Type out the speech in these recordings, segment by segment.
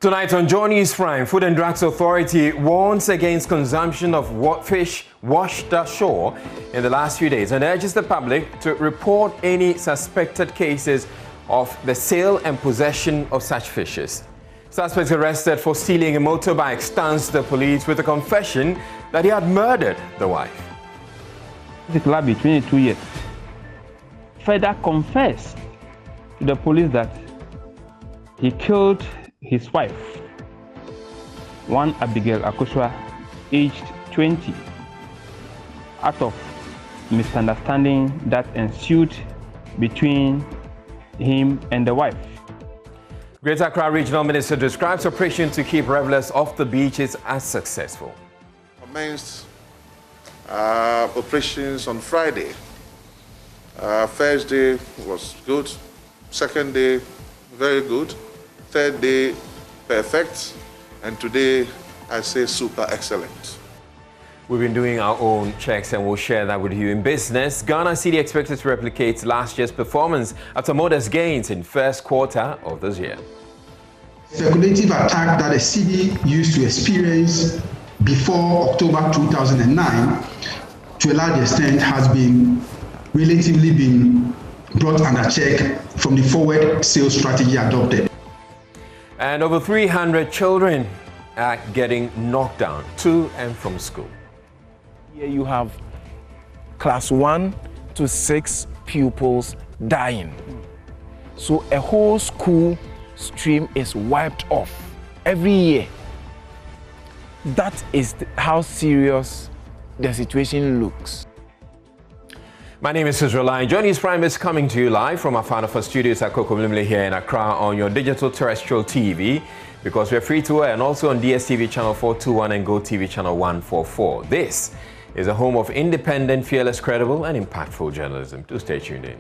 Tonight on Joy News Prime, Food and Drugs Authority warns against consumption of fish washed ashore in the last few days and urges the public to report any suspected cases of the sale and possession of such fishes. Suspect arrested for stealing a motorbike stuns the police with a confession that he had murdered the wife. The club between 22 years further confessed to the police that he killed his wife, one Abigail Akosua, aged 20, out of misunderstanding that ensued between him and the wife. Greater Accra Regional Minister describes operation to keep revelers off the beaches as successful. Commenced operations on Friday. First day was good, second day very good, third day perfect, and today I say super excellent. We've been doing our own checks and we'll share that with you. In business, Ghana CEDI expected to replicate last year's performance after modest gains in first quarter of this year. Speculative attack that the CEDI used to experience before October 2009 to a large extent has been brought under check from the forward sales strategy adopted. And over 300 children are getting knocked down to and from school. Here you have class 1 to 6 pupils dying. So a whole school stream is wiped off every year. That is how serious the situation looks. My name is Israel. Joy News Prime is coming to you live from our Fanafa studios at KWABENYA here in Accra on your digital terrestrial TV, because we're free to air, and also on DSTV channel 421 and GoTV channel 144. This is a home of independent, fearless, credible and impactful journalism. Do stay tuned in.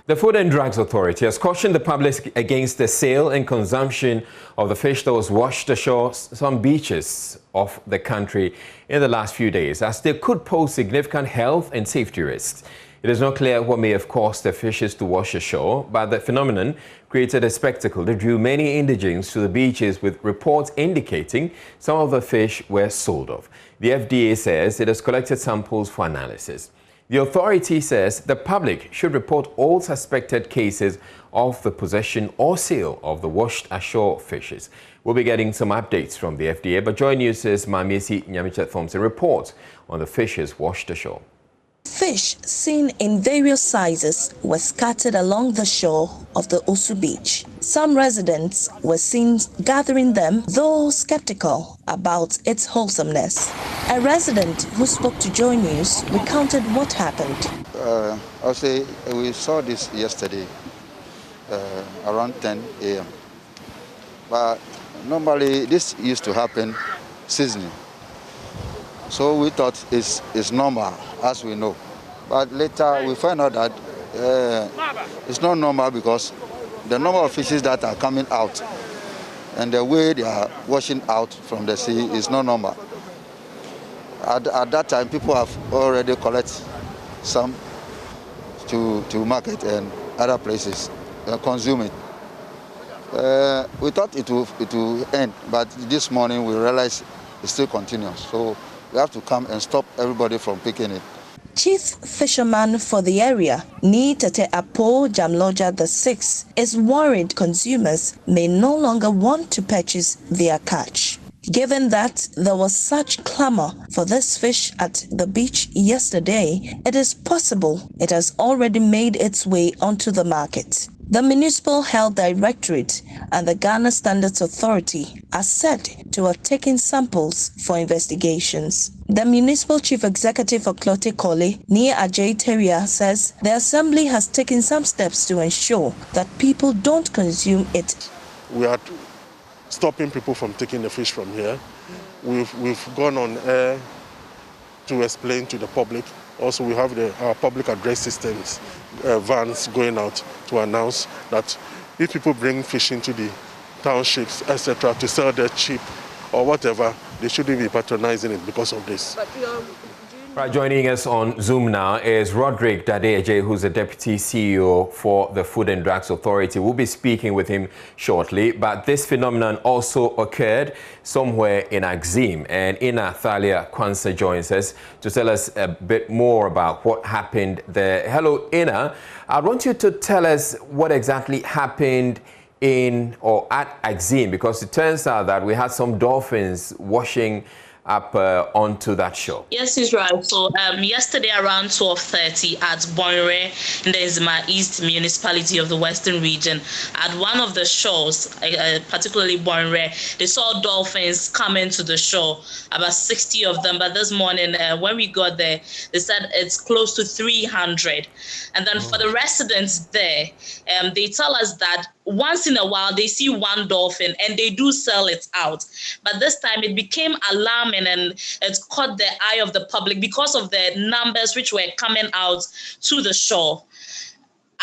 The Food and Drugs Authority has cautioned the public against the sale and consumption of the fish that was washed ashore some beaches of the country in the last few days, as they could pose significant health and safety risks. It is not clear what may have caused the fishes to wash ashore, but the phenomenon created a spectacle that drew many indigents to the beaches, with reports indicating some of the fish were sold off. The FDA says it has collected samples for analysis. The authority says the public should report all suspected cases of the possession or sale of the washed ashore fishes. We'll be getting some updates from the FDA, but Joy News' Mamiesi Nyamichet Thompson reports on the fishes washed ashore. Fish seen in various sizes were scattered along the shore of the Osu beach. Some residents were seen gathering them, though skeptical about its wholesomeness. A resident who spoke to Joy News recounted what happened. I'll say we saw this yesterday around 10 a.m. But normally this used to happen seasonally. So we thought it's normal, as we know. But later we find out that it's not normal, because the number of fishes that are coming out and the way they are washing out from the sea is not normal. At that time, people have already collected some to market and other places consume it. We thought it will end, but this morning we realized it still continues. So we have to come and stop everybody from picking it. Chief fisherman for the area, Ni Tete Apo Jamloja VI, is worried consumers may no longer want to purchase their catch. Given that there was such clamor for this fish at the beach yesterday, it is possible it has already made its way onto the market. The Municipal Health Directorate and the Ghana Standards Authority are said to have taken samples for investigations. The Municipal Chief Executive of Clote Kole, Nia Ajay Teria, says the Assembly has taken some steps to ensure that people don't consume it. We are stopping people from taking the fish from here. We've gone on air to explain to the public. Also, we have our public address systems, vans going out to announce that if people bring fish into the townships, etc., to sell their cheap or whatever, they shouldn't be patronizing it because of this. But do you Right, joining us on Zoom now is Roderick Dade-Ejay, who's the Deputy CEO for the Food and Drugs Authority. We'll be speaking with him shortly, but this phenomenon also occurred somewhere in Axim, and Ina Thalia Kwanzaa joins us to tell us a bit more about what happened there. Hello, Ina. I want you to tell us what exactly happened in or at Axim, because it turns out that we had some dolphins washing up onto that shore. Yes, Israel. So yesterday around 12:30 at Bonre in the Nzima East municipality of the Western region, at one of the shores, particularly Bonre, they saw dolphins coming to the shore, about 60 of them. But this morning, when we got there, they said it's close to 300. And then for the residents there, they tell us that once in a while they see one dolphin and they do sell it out. But this time it became alarming and it caught the eye of the public because of the numbers which were coming out to the shore.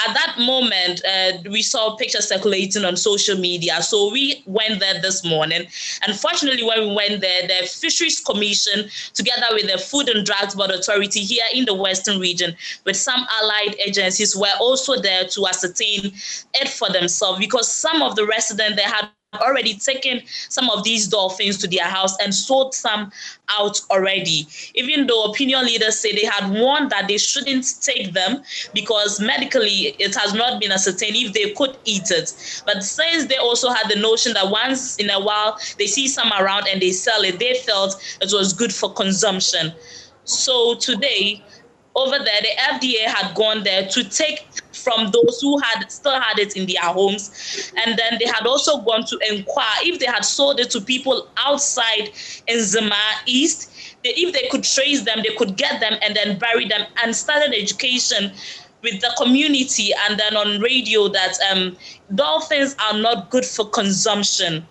At that moment, we saw pictures circulating on social media. So we went there this morning. Unfortunately, when we went there, the Fisheries Commission, together with the Food and Drugs Board Authority here in the Western region, with some allied agencies, were also there to ascertain it for themselves, because some of the residents there had already taken some of these dolphins to their house and sold some out already, even though opinion leaders say they had warned that they shouldn't take them because medically it has not been ascertained if they could eat it. But since they also had the notion that once in a while they see some around and they sell it, they felt it was good for consumption. So today, over there, the FDA had gone there to take from those who had still had it in their homes. And then they had also gone to inquire if they had sold it to people outside in Nzima East. If they could trace them, they could get them and then bury them, and started education with the community and then on radio that dolphins are not good for consumption.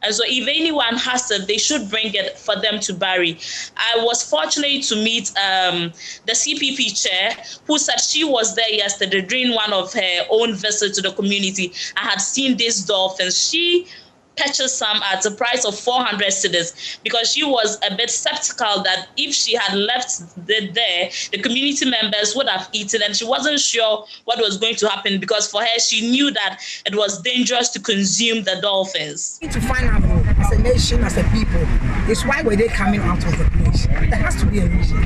And so if anyone has it, they should bring it for them to bury. I was fortunate to meet the CPP chair, who said she was there yesterday during one of her own visits to the community. I had seen these dolphins. She purchased some at a price of 400 cedis because she was a bit skeptical that if she had left it there, the community members would have eaten, and she wasn't sure what was going to happen because for her, she knew that it was dangerous to consume the dolphins. To find out as a nation, as a people, is why were they coming out of the place? There has to be a reason.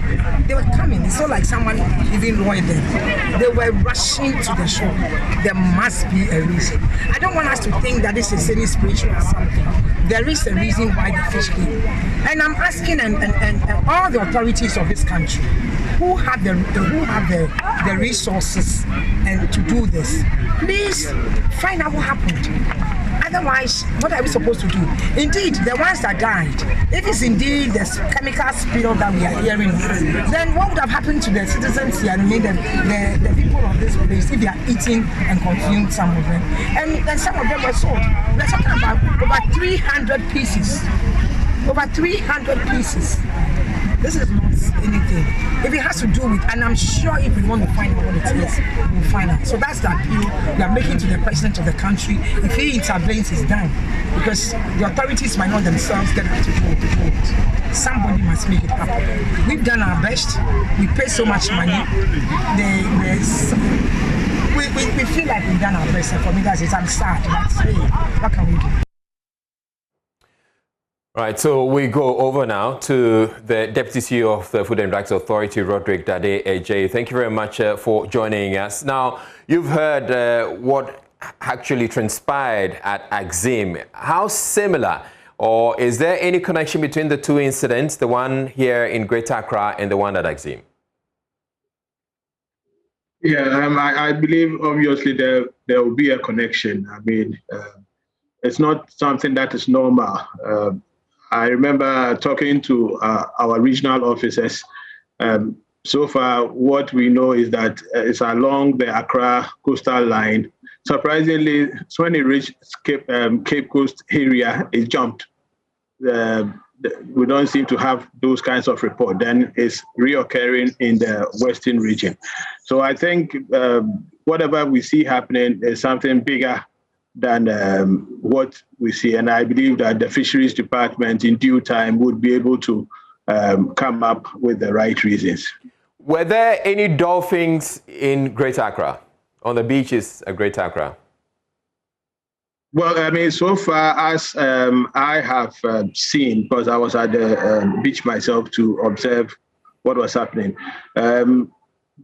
They were coming. It's not like someone even ruined them. They were rushing to the shore. There must be a reason. I don't want us to think that this is any spiritual or something. There is a reason why the fish came. And I'm asking and all the authorities of this country who have the resources and to do this, please find out what happened. Otherwise, what are we supposed to do? Indeed, the ones that died, if it's indeed the chemical spill that we are hearing, then what would have happened to the citizens here? I mean, the people of this place, if they are eating and consuming some of them, and then some of them were sold. We're talking about over 300 pieces. Over 300 pieces. This is not anything. If it has to do with, and I'm sure if we want to find out what it is, we'll find out. So that's the appeal we are making to the president of the country. If he intervenes, it's done. Because the authorities might not themselves get to do it. Somebody must make it happen. We've done our best. We pay so much money. We feel like we've done our best. And for me, that's it. I'm sad. But hey, what can we do? Right, so we go over now to the Deputy CEO of the Food and Drugs Authority, Roderick Dade-Ejay. Thank you very much for joining us. Now, you've heard what actually transpired at Axim. How similar, or is there any connection between the two incidents, the one here in Greater Accra and the one at Axim? Yeah, I believe obviously there will be a connection. I mean, it's not something that is normal. I remember talking to our regional officers. So far, what we know is that it's along the Accra coastal line. Surprisingly, when it reached Cape Coast area, it jumped. We don't seem to have those kinds of reports. Then it's reoccurring in the Western region. So I think whatever we see happening is something bigger than what we see. And I believe that the Fisheries Department in due time would be able to come up with the right reasons. Were there any dolphins in Greater Accra, on the beaches at Greater Accra? Well, I mean, so far as I have seen, because I was at the beach myself to observe what was happening,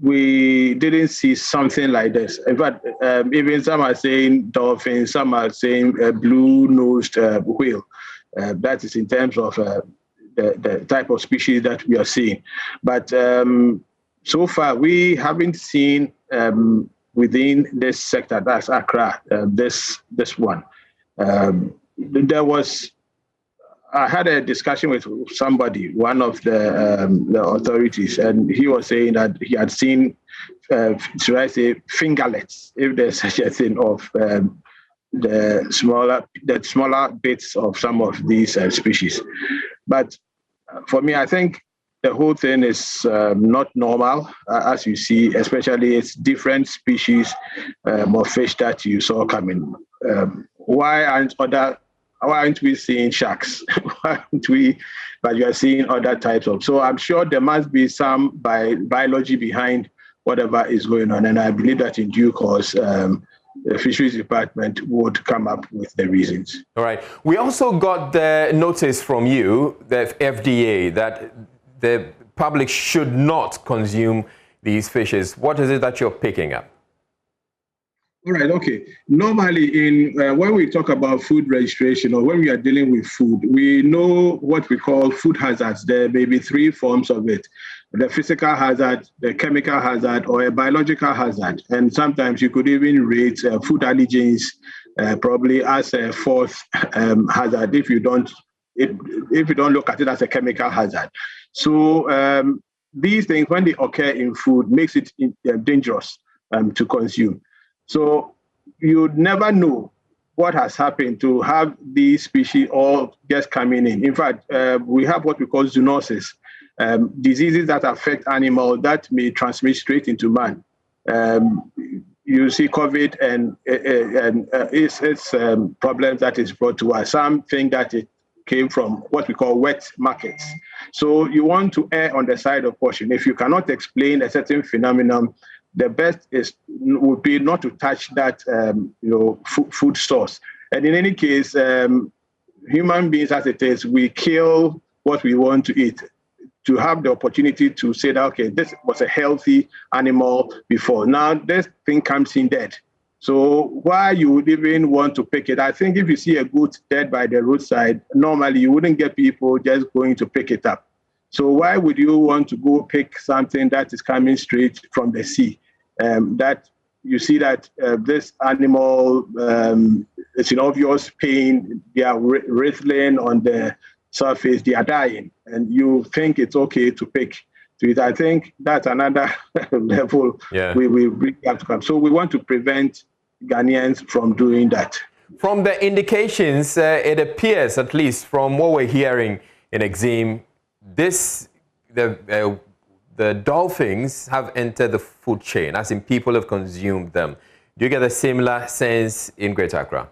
we didn't see something like this. In fact, even some are saying dolphins, some are saying a blue-nosed whale. That is in terms of the type of species that we are seeing. But so far, we haven't seen within this sector, that's Accra, this one. I had a discussion with somebody, one of the authorities, and he was saying that he had seen, should I say, fingerlets, if there's such a thing, of the smaller bits of some of these species. But for me, I think the whole thing is not normal, as you see, especially it's different species of fish that you saw coming. Why aren't we seeing sharks? Why aren't we? But you are seeing other types of. So I'm sure there must be some biology behind whatever is going on, and I believe that in due course, the fisheries department would come up with the reasons. All right. We also got the notice from you, the FDA, that the public should not consume these fishes. What is it that you're picking up? All right, okay. Normally, when we talk about food registration or when we are dealing with food, we know what we call food hazards. There may be three forms of it: the physical hazard, the chemical hazard, or a biological hazard. And sometimes you could even rate food allergens probably as a fourth hazard if you don't look at it as a chemical hazard. So these things, when they occur in food, makes it dangerous to consume. So you'd never know what has happened to have these species all just coming in. In fact, we have what we call zoonosis, diseases that affect animals that may transmit straight into man. You see COVID and its problems that is brought to us. Some think that it came from what we call wet markets. So you want to err on the side of caution. If you cannot explain a certain phenomenon, the best would be not to touch that food source. And in any case, human beings as it is, we kill what we want to eat. To have the opportunity to say that, okay, this was a healthy animal before. Now this thing comes in dead. So why you would even want to pick it? I think if you see a goat dead by the roadside, normally you wouldn't get people just going to pick it up. So why would you want to go pick something that is coming straight from the sea? That you see that this animal is in obvious pain. They are writhing on the surface. They are dying, and you think it's okay to pick to it. I think that's another level we bring have to come. So we want to prevent Ghanaians from doing that. From the indications, it appears, at least from what we're hearing in Exim, the dolphins have entered the food chain, as in people have consumed them. Do you get a similar sense in Greater Accra?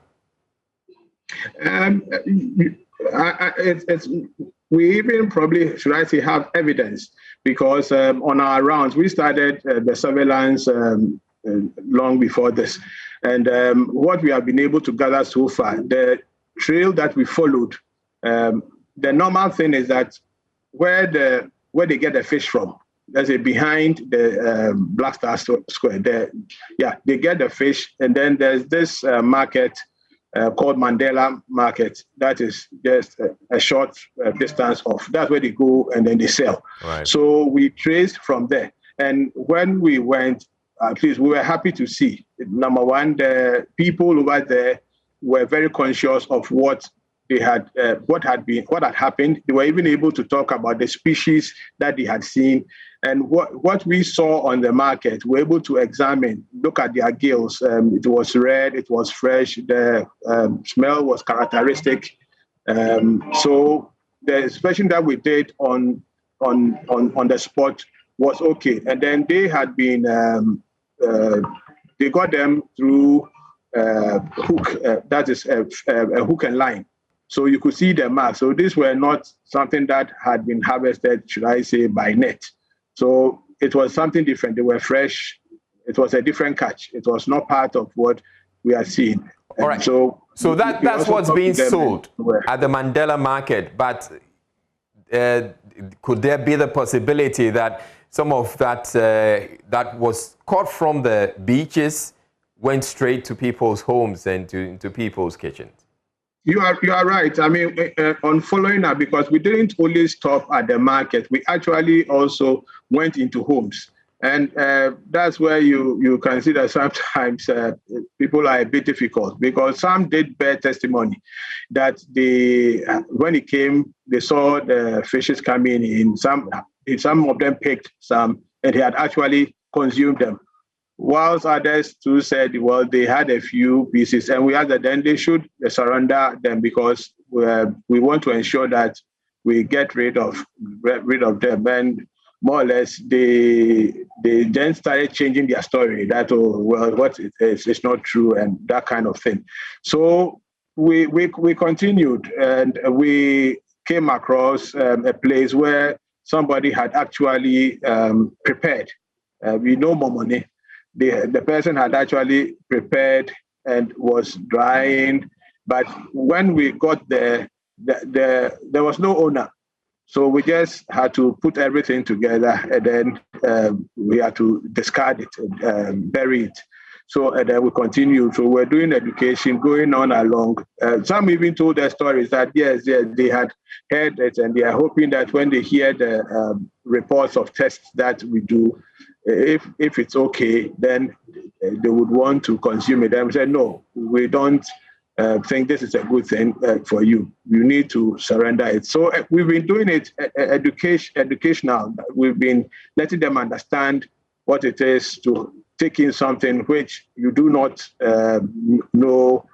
We even probably, should I say, have evidence, because on our rounds, we started the surveillance long before this. And what we have been able to gather so far, the trail that we followed, the normal thing is that where they get the fish from, let's say behind the Black Star Square, they get the fish, and then there's this market called Mandela Market that is just a short distance off. That's where they go and then they sell. Right. So we traced from there. And when we went, at least we were happy to see, number one, the people over there were very conscious of what had happened. They were even able to talk about the species that they had seen. And what we saw on the market, we were able to examine, look at their gills. It was red, it was fresh, the smell was characteristic. So the inspection that we did on the spot was okay. And then they had been, they got them through hook, that is a hook and line. So you could see the marks. So these were not something that had been harvested, should I say, by net. So it was something different. They were fresh. It was a different catch. It was not part of what we are seeing. All right. So that's what's being sold at the Mandela market. But could there be the possibility that some of that that was caught from the beaches went straight to people's homes and into people's kitchens? You are right. I mean, on following up, because we didn't only stop at the market, we actually also went into homes. And that's where you can see that sometimes people are a bit difficult, because some did bear testimony that when it came, they saw the fishes coming in. Some of them picked some, and they had actually consumed them. Whilst others too said, well, they had a few pieces, and we asked that then they should surrender them, because we want to ensure that we get rid of them. And more or less, they then started changing their story that, oh, well, what it is, it's not true, and that kind of thing. So we continued, and we came across a place where somebody had actually prepared. We know more money. The person had actually prepared and was drying, but when we got there, there was no owner. So we just had to put everything together, and then we had to discard it and bury it. So and then we continued. So we're doing education, going on along. Some even told their stories that yes, they had heard it, and they are hoping that when they hear the reports of tests that we do, if it's okay, then they would want to consume it. And we said, no, we don't think this is a good thing for you. You need to surrender it. So we've been doing it educational. We've been letting them understand what it is to take in something which you do not know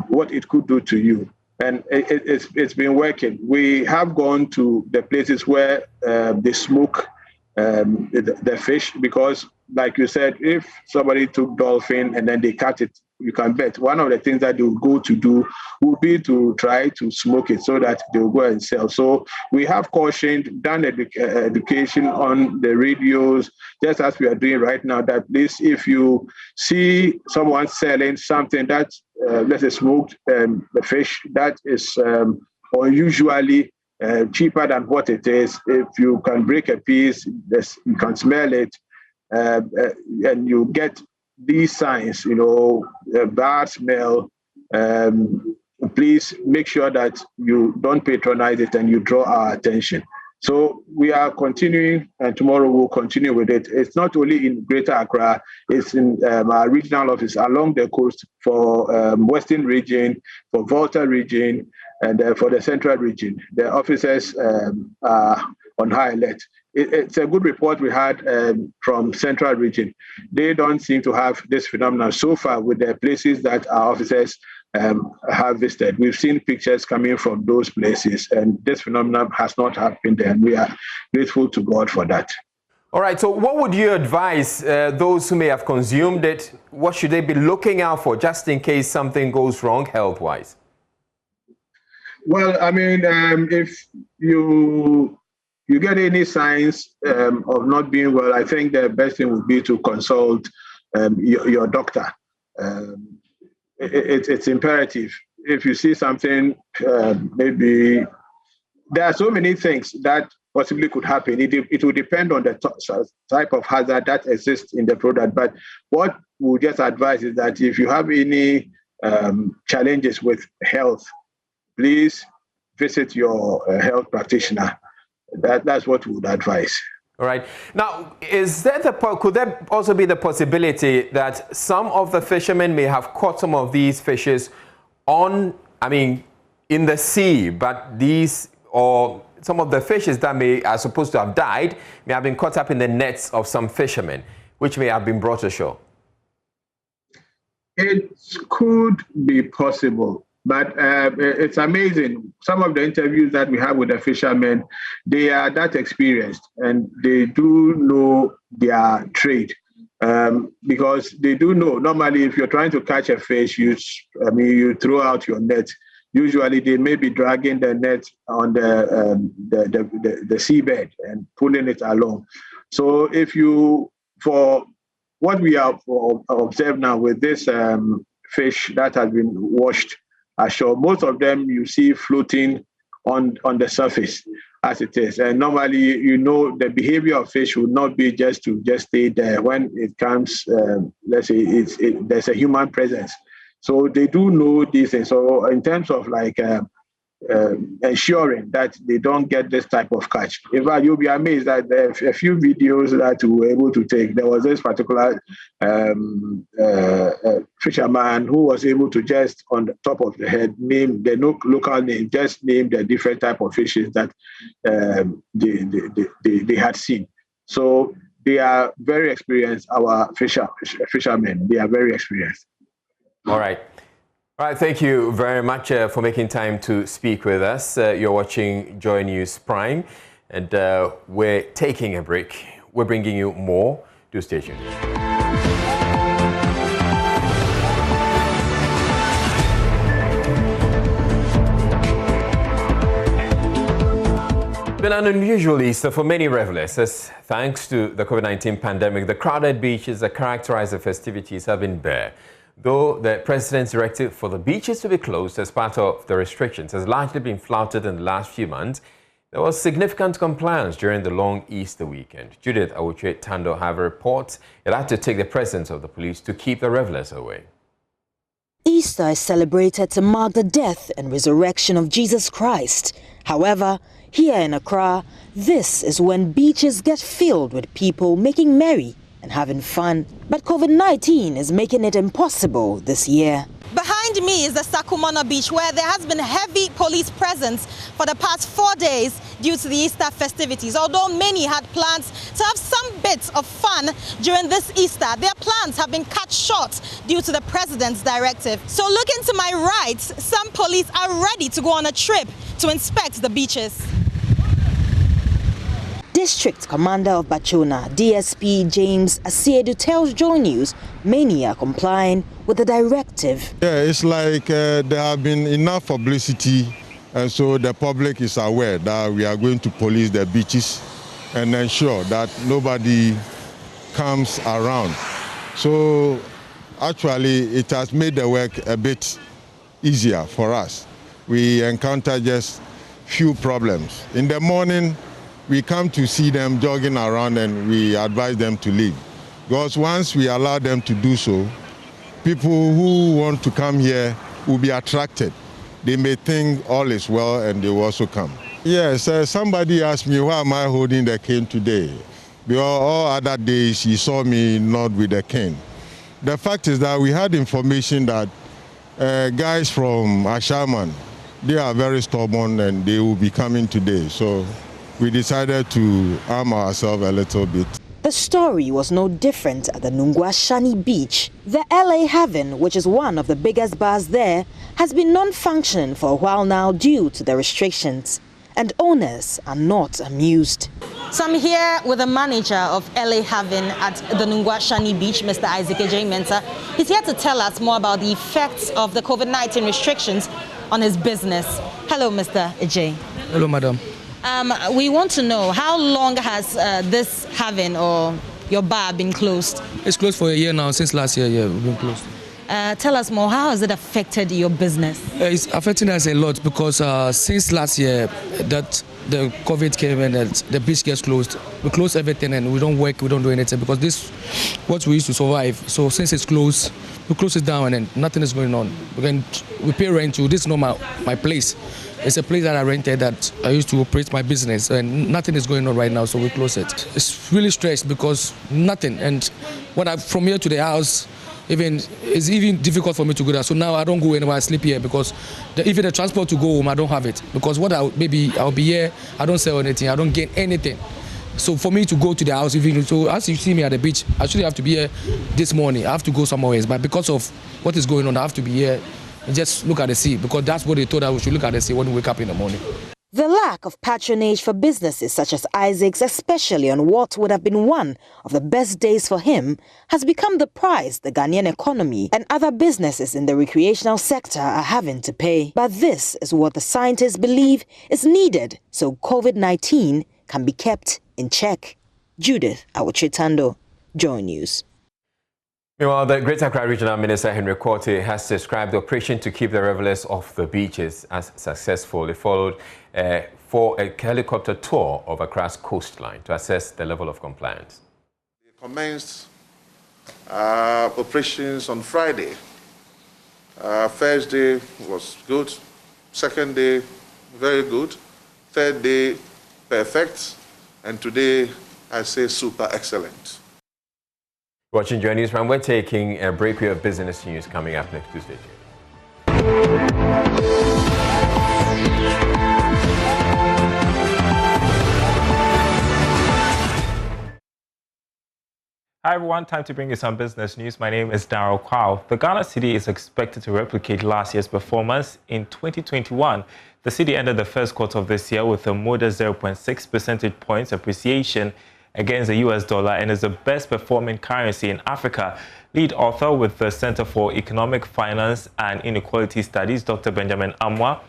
what it could do to you. And it's been working. We have gone to the places where they smoke the fish, because like you said, if somebody took dolphin and then they cut it, you can bet one of the things that they will go to do will be to try to smoke it so that they will go and sell. So we have cautioned, done education on the radios, just as we are doing right now, that please, if you see someone selling something that, let's say smoked fish, that is unusually cheaper than what it is, if you can break a piece, you can smell it, and you get these signs, a bad smell, please make sure that you don't patronize it and you draw our attention. So we are continuing, and tomorrow we'll continue with it. It's not only in Greater Accra, it's in our regional office along the coast for Western region, for Volta region, and for the Central region. The officers are on high alert. It's a good report we had from Central region. They don't seem to have this phenomenon so far with the places that our officers have visited. We've seen pictures coming from those places, and this phenomenon has not happened there, and we are grateful to God for that. All right, so what would you advise those who may have consumed it? What should they be looking out for just in case something goes wrong health-wise? Well, I mean, if you get any signs of not being well, I think the best thing would be to consult your doctor. It's imperative. If you see something, maybe there are so many things that possibly could happen. It will depend on the type of hazard that exists in the product. But what we just advise is that if you have any challenges with health, please visit your health practitioner. That's what we would advise. All right. Now, could there also be the possibility that some of the fishermen may have caught some of these fishes in the sea, but some of the fishes that are supposed to have died may have been caught up in the nets of some fishermen, which may have been brought ashore? It could be possible. But it's amazing. Some of the interviews that we have with the fishermen, they are that experienced, and they do know their trade, because they do know. Normally, if you're trying to catch a fish, you throw out your net, usually they may be dragging the net on the seabed and pulling it along. So if you, for what we have observed now with this fish that has been washed ashore, most of them you see floating on the surface as it is. And normally, you know, the behavior of fish would not be just to stay there. When it comes, let's say, there's a human presence. So they do know these things. So in terms of like ensuring that they don't get this type of catch. In fact, you'll be amazed that there are a few videos that we were able to take. There was this particular fisherman who was able to just on the top of the head name the local name, just name the different type of fishes that they had seen. So they are very experienced. Our fishermen, they are very experienced. All right. All right, thank you very much for making time to speak with us. You're watching Joy News Prime, and we're taking a break. We're bringing you more. Do stay tuned. It's been an unusual Easter for many revelers, as thanks to the COVID-19 pandemic, the crowded beaches that characterize the festivities have been bare. Though the president's directive for the beaches to be closed as part of the restrictions has largely been flouted in the last few months, there was significant compliance during the long Easter weekend. Judith Awuchwe-Tando have reports it had to take the presence of the police to keep the revelers away. Easter is celebrated to mark the death and resurrection of Jesus Christ. However, here in Accra, this is when beaches get filled with people making merry and having fun. But COVID-19 is making it impossible this year. Behind me is the Sakumana Beach, where there has been heavy police presence for the past 4 days due to the Easter festivities. Although many had plans to have some bits of fun during this Easter, their plans have been cut short due to the president's directive. So looking to my right, some police are ready to go on a trip to inspect the beaches. District Commander of Bachona, DSP James Asiedu, tells Joy News many are complying with the directive. Yeah, it's like there have been enough publicity, and so the public is aware that we are going to police the beaches and ensure that nobody comes around. So actually it has made the work a bit easier for us. We encounter just few problems. In the morning, we come to see them jogging around and we advise them to leave. Because once we allow them to do so, people who want to come here will be attracted. They may think all is well and they will also come. Yes, somebody asked me, why am I holding the cane today? Because all other days he saw me not with the cane. The fact is that we had information that guys from Ashaman, they are very stubborn and they will be coming today. So we decided to arm ourselves a little bit. The story was no different at the Nungwashani Beach. The LA Haven, which is one of the biggest bars there, has been non-functioning for a while now due to the restrictions. And owners are not amused. So I'm here with the manager of LA Haven at the Nungwashani Beach, Mr. Isaac Ejay Mensah. He's here to tell us more about the effects of the COVID-19 restrictions on his business. Hello, Mr. Ejay. Hello, madam. We want to know, how long has this haven or your bar been closed? It's closed for a year now. Since last year, yeah, we've been closed. Tell us more, how has it affected your business? It's affecting us a lot because since last year that the COVID came and the beach gets closed, we close everything and we don't work, we don't do anything because this what we used to survive. So since it's closed, we close it down and then nothing is going on. We pay rent to, this is not my place. It's a place that I rented that I used to operate my business and nothing is going on right now, so we close it. It's really stressed because nothing, and from here to the house, it's even difficult for me to go there. So now I don't go anywhere, I sleep here because even the transport to go home, I don't have it. Because maybe I'll be here, I don't sell anything, I don't gain anything. So for me to go to the house, so as you see me at the beach, I actually have to be here this morning. I have to go somewhere else, but because of what is going on, I have to be here and just look at the sea because that's what they told us we should look at the sea when we wake up in the morning. The lack of patronage for businesses such as Isaac's, especially on what would have been one of the best days for him, has become the price the Ghanaian economy and other businesses in the recreational sector are having to pay. But this is what the scientists believe is needed so COVID-19 can be kept in check. Judith Awachitando, Joy News. Meanwhile, the Greater Accra Regional Minister Henry Korte has described the operation to keep the revelers off the beaches as successful. It followed for a helicopter tour of Accra's coastline to assess the level of compliance. We commenced operations on Friday. First day was good. Second day, very good. Third day, perfect. And today, I say super excellent. Watching Joy News, we're taking a break with business news coming up next Tuesday. Hi everyone, time to bring you some business news. My name is Daryl Kwao. The Ghana cedi is expected to replicate last year's performance in 2021. The cedi ended the first quarter of this year with a modest 0.6 percentage points appreciation against the US dollar and is the best performing currency in Africa. Lead author with the Center for Economic Finance and Inequality Studies, Dr. Benjamin Amwa,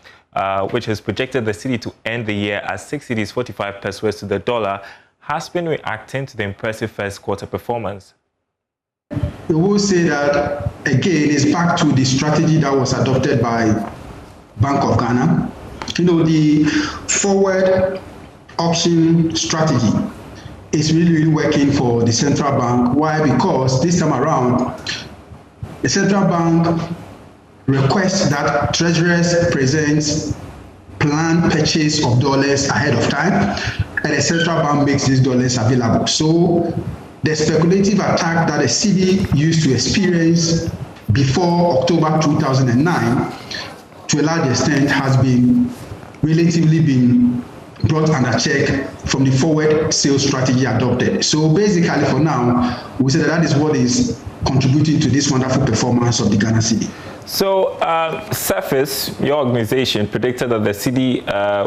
which has projected the cedi to end the year at 6 cedis 45 pesos to the dollar, has been reacting to the impressive first quarter performance. We will say that, again, it's back to the strategy that was adopted by Bank of Ghana. You know, the forward auction strategy is really working for the central bank. Why? Because this time around, the central bank requests that treasurers present planned purchase of dollars ahead of time, and the central bank makes these dollars available. So the speculative attack that the cedi used to experience before October 2009, to a large extent, has been relatively brought under check from the forward sales strategy adopted. So basically for now, we say that is what is contributing to this wonderful performance of the Ghana cedi. So Cephas, your organization, predicted that the cedi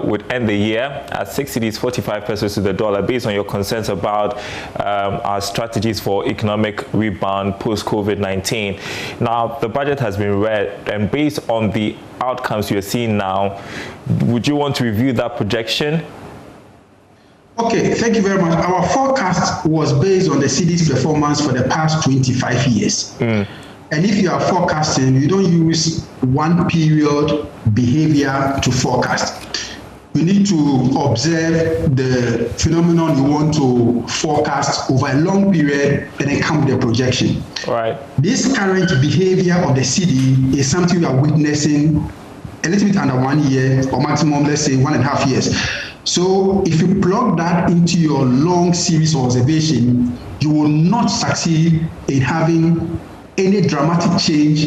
would end the year at 6 cedis 45 pesos to the dollar based on your concerns about our strategies for economic rebound post-COVID-19. Now, the budget has been read, and based on the outcomes you're seeing now, would you want to review that projection? Okay, thank you very much. Our forecast was based on the cedi's performance for the past 25 years. And if you are forecasting, you don't use one period behavior to forecast. You need to observe the phenomenon you want to forecast over a long period and then come with a projection. Right. This current behavior of the cedi is something we are witnessing a little bit under 1 year, or maximum, let's say 1.5 years. So if you plug that into your long series of observation, you will not succeed in having any dramatic change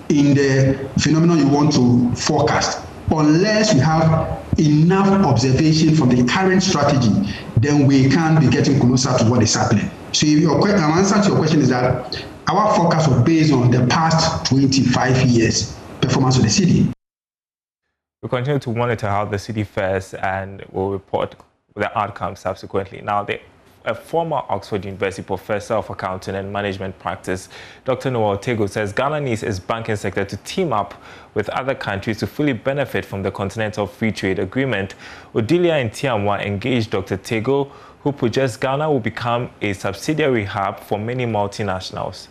in the phenomenon you want to forecast. Unless you have enough observation from the current strategy, then we can be getting closer to what is happening. So your answer to your question is that our forecast was based on the past 25 years performance of the cedi. We continue to monitor how the cedi fares and will report the outcomes subsequently. Now, a former Oxford University professor of accounting and management practice, Dr. Noel Tego, says Ghana needs its banking sector to team up with other countries to fully benefit from the Continental Free Trade Agreement. Odilia Ntiamwa engaged Dr. Tego, who projects Ghana will become a subsidiary hub for many multinationals.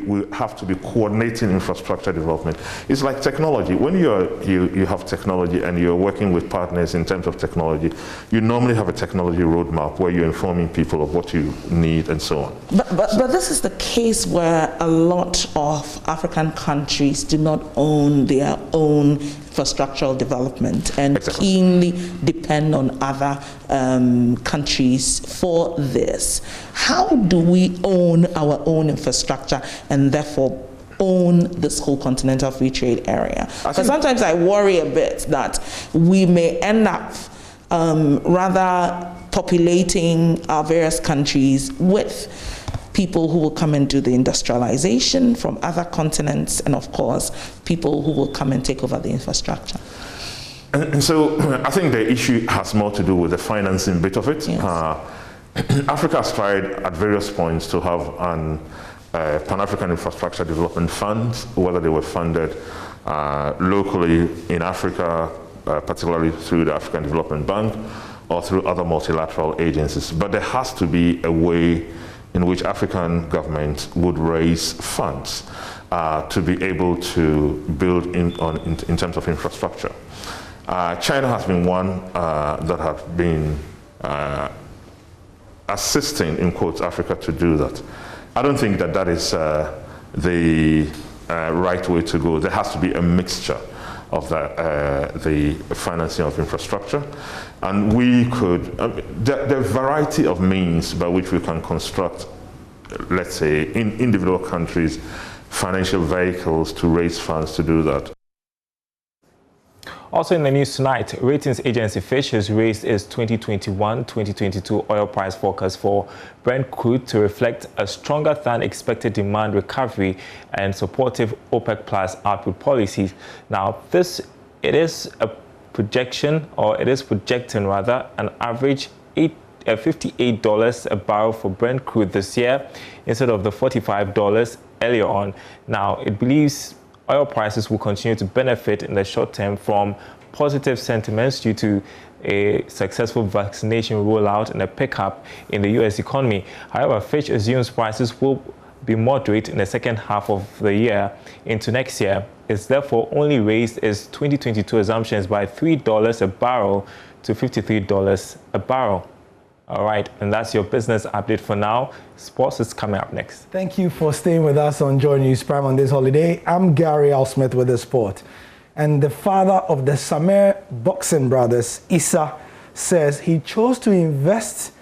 We have to be coordinating infrastructure development. It's like technology. When you have technology and you're working with partners in terms of technology, you normally have a technology roadmap where you're informing people of what you need and so on. But this is the case where a lot of African countries do not own their own infrastructural development and keenly depend on other countries for this. How do we own our own infrastructure and therefore own this whole continental free trade area? Because sometimes I worry a bit that we may end up rather populating our various countries with people who will come and do the industrialization from other continents, and of course, people who will come and take over the infrastructure. And so I think the issue has more to do with the financing bit of it. Yes. Africa has tried at various points to have an Pan-African Infrastructure Development Fund, whether they were funded locally in Africa, particularly through the African Development Bank, or through other multilateral agencies. But there has to be a way in which African governments would raise funds to be able to build in terms of infrastructure. China has been one that has been assisting, in quotes, Africa to do that. I don't think that that is the right way to go. There has to be a mixture of the financing of infrastructure. And we could, there are a variety of means by which we can construct, let's say, in individual countries, financial vehicles to raise funds to do that. Also in the news tonight, ratings agency Fitch has raised its 2021-2022 oil price forecast for Brent crude to reflect a stronger than expected demand recovery and supportive OPEC Plus output policies. Now, it is projecting an average $58 a barrel for Brent crude this year instead of the $45 earlier on. Now, it believes oil prices will continue to benefit in the short term from positive sentiments due to a successful vaccination rollout and a pickup in the U.S. economy. However, Fitch assumes prices will be moderate in the second half of the year into next year. It's therefore only raised its 2022 assumptions by $3 a barrel to $53 a barrel. All right, and that's your business update for now. Sports is coming up next. Thank you for staying with us on Joy News Prime on this holiday. I'm Gary Al Smith with the sport. And the father of the Samer boxing brothers, Issa, says he chose to invest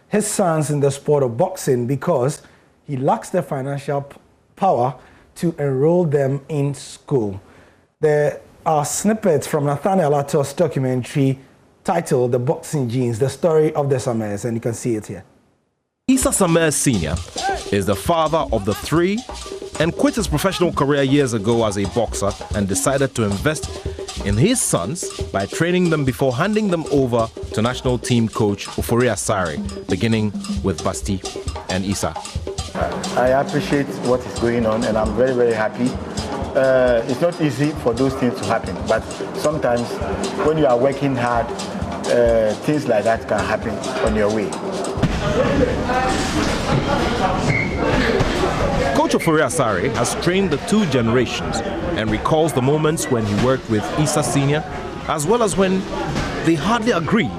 his sons in the sport of boxing because he lacks the financial power to enroll them in school. There are snippets from Nathaniel Atos' documentary titled The Boxing Genes, the story of the Samers, and you can see it here. Issa Samer Sr. is the father of the three and quit his professional career years ago as a boxer and decided to invest in his sons by training them before handing them over to national team coach Ofori Asare, beginning with Basti and Issa. I appreciate what is going on and I'm very, very happy. It's not easy for those things to happen, but sometimes when you are working hard, things like that can happen on your way. Coach Ofori Asare has trained the two generations and recalls the moments when he worked with Issa Sr. as well as when they hardly agreed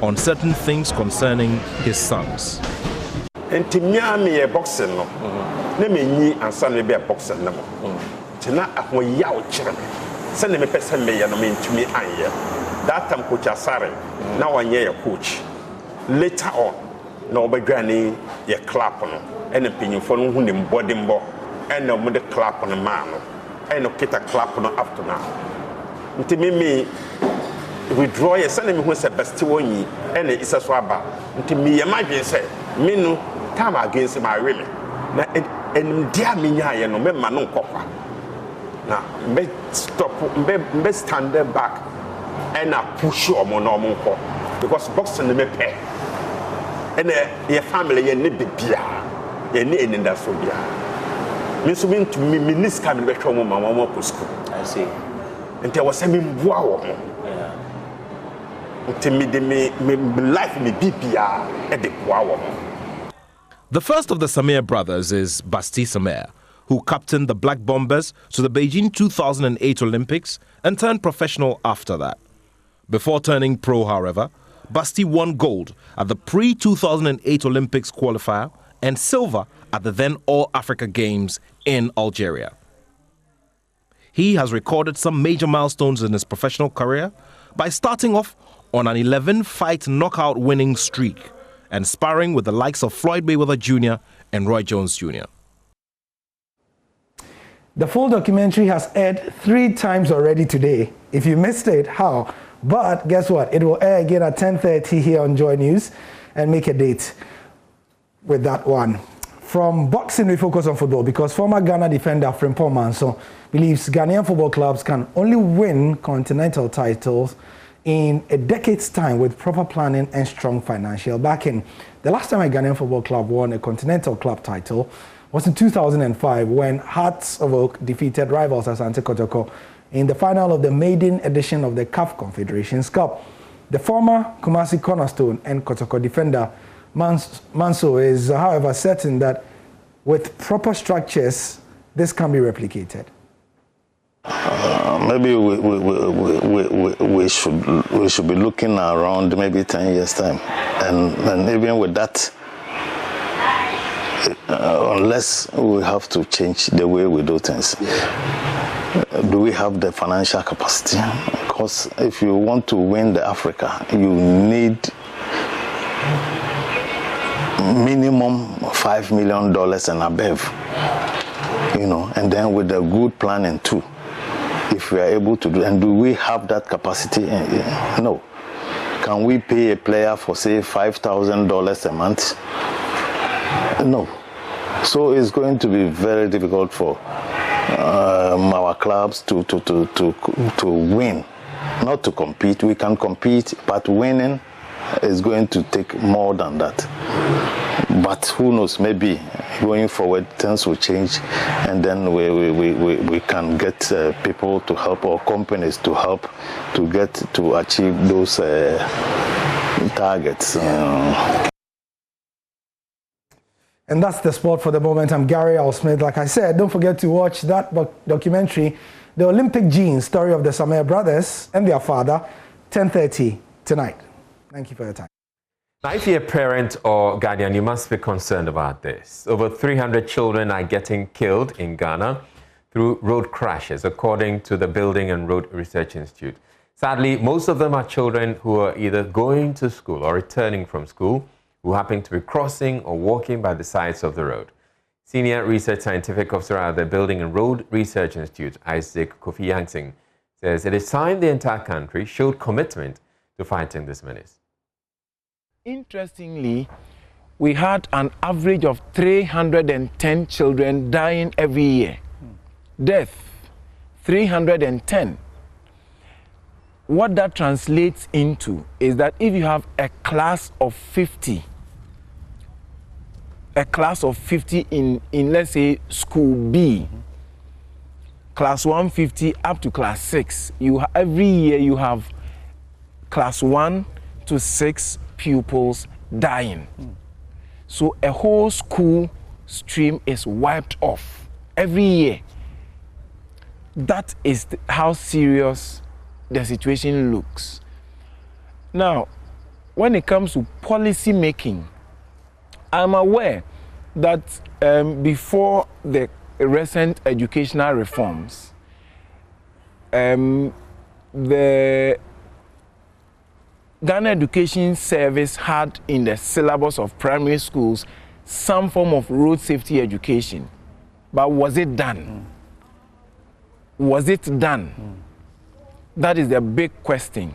on certain things concerning his sons. Boxing no. Me ansan me be boxing no. Tina akwa yaw chire. Send me person me ya no me ntumi anye. That time Coach Asare na wanye ya coach. Later on na obadwane ye clap no. And the pinyufo no hu ne body mbo. And no mo de clap no man no. And no kita clap no after now. Nti me withdraw ye send me hu se best wonyi and isa so aba. Nti me ye madwen say me no time against my women. Na and dear me ya no me ma no nkokwa. Na me stop me stand back and I push omo no omo nko because boxing me pay. And your family ye ne bibia. Ye ne enda so bia. Me so me to me niska me be hwo mo ma mo ko school. I see. Nti was say me mboa wo mo. Yeah. Nti me de me life me bibia e de boa wo mo. The first of the Samer brothers is Basti Samer, who captained the Black Bombers to the Beijing 2008 Olympics and turned professional after that. Before turning pro, however, Basti won gold at the pre-2008 Olympics qualifier and silver at the then All-Africa Games in Algeria. He has recorded some major milestones in his professional career by starting off on an 11-fight knockout winning streak and sparring with the likes of Floyd Mayweather Jr. and Roy Jones Jr. The full documentary has aired 3 times already today. If you missed it, how? But guess what? It will air again at 10:30 here on Joy News, and make a date with that one. From boxing, we focus on football because former Ghana defender Frimpong Manso believes Ghanaian football clubs can only win continental titles in a decade's time with proper planning and strong financial backing. The last time a Ghanaian football club won a continental club title was in 2005 when Hearts of Oak defeated rivals Asante Kotoko in the final of the maiden edition of the CAF Confederations Cup. The former Kumasi cornerstone and Kotoko defender Manso is, however, certain that with proper structures, this can be replicated. Maybe we should be looking around maybe 10 years time, and even with that, unless we have to change the way we do things, do we have the financial capacity? Because if you want to win the Africa, you need minimum $5 million and above, you know, and then with a good planning too, if we are able to do. And do we have that capacity? No. Can we pay a player for say $5,000 a month? No. So it's going to be very difficult for our clubs to win, not to compete. We can compete, but winning is going to take more than that. But who knows, maybe going forward things will change, and then we can get people to help, or companies to help to get to achieve those targets. And that's the sport for the moment. I'm Gary Al Smith. Like I said, don't forget to watch that documentary, The Olympic Genes, story of the Samir brothers and their father, 10:30 tonight. Thank you for your time. Now, if you're a parent or guardian, you must be concerned about this. Over 300 children are getting killed in Ghana through road crashes, according to the Building and Road Research Institute. Sadly, most of them are children who are either going to school or returning from school, who happen to be crossing or walking by the sides of the road. Senior Research Scientific Officer at the Building and Road Research Institute, Isaac Kofi Yangsing, says it is time the entire country showed commitment to fighting this menace. Interestingly, we had an average of 310 children dying every year. Death, 310. What that translates into is that if you have a class of 50 in let's say school B, class 150 up to class 6, every year you have class 1 to 6 pupils dying. So a whole school stream is wiped off every year. That is how serious the situation looks. Now, when it comes to policy making, I'm aware that before the recent educational reforms, the Ghana Education Service had in the syllabus of primary schools some form of road safety education. But was it done? Was it done? That is the big question.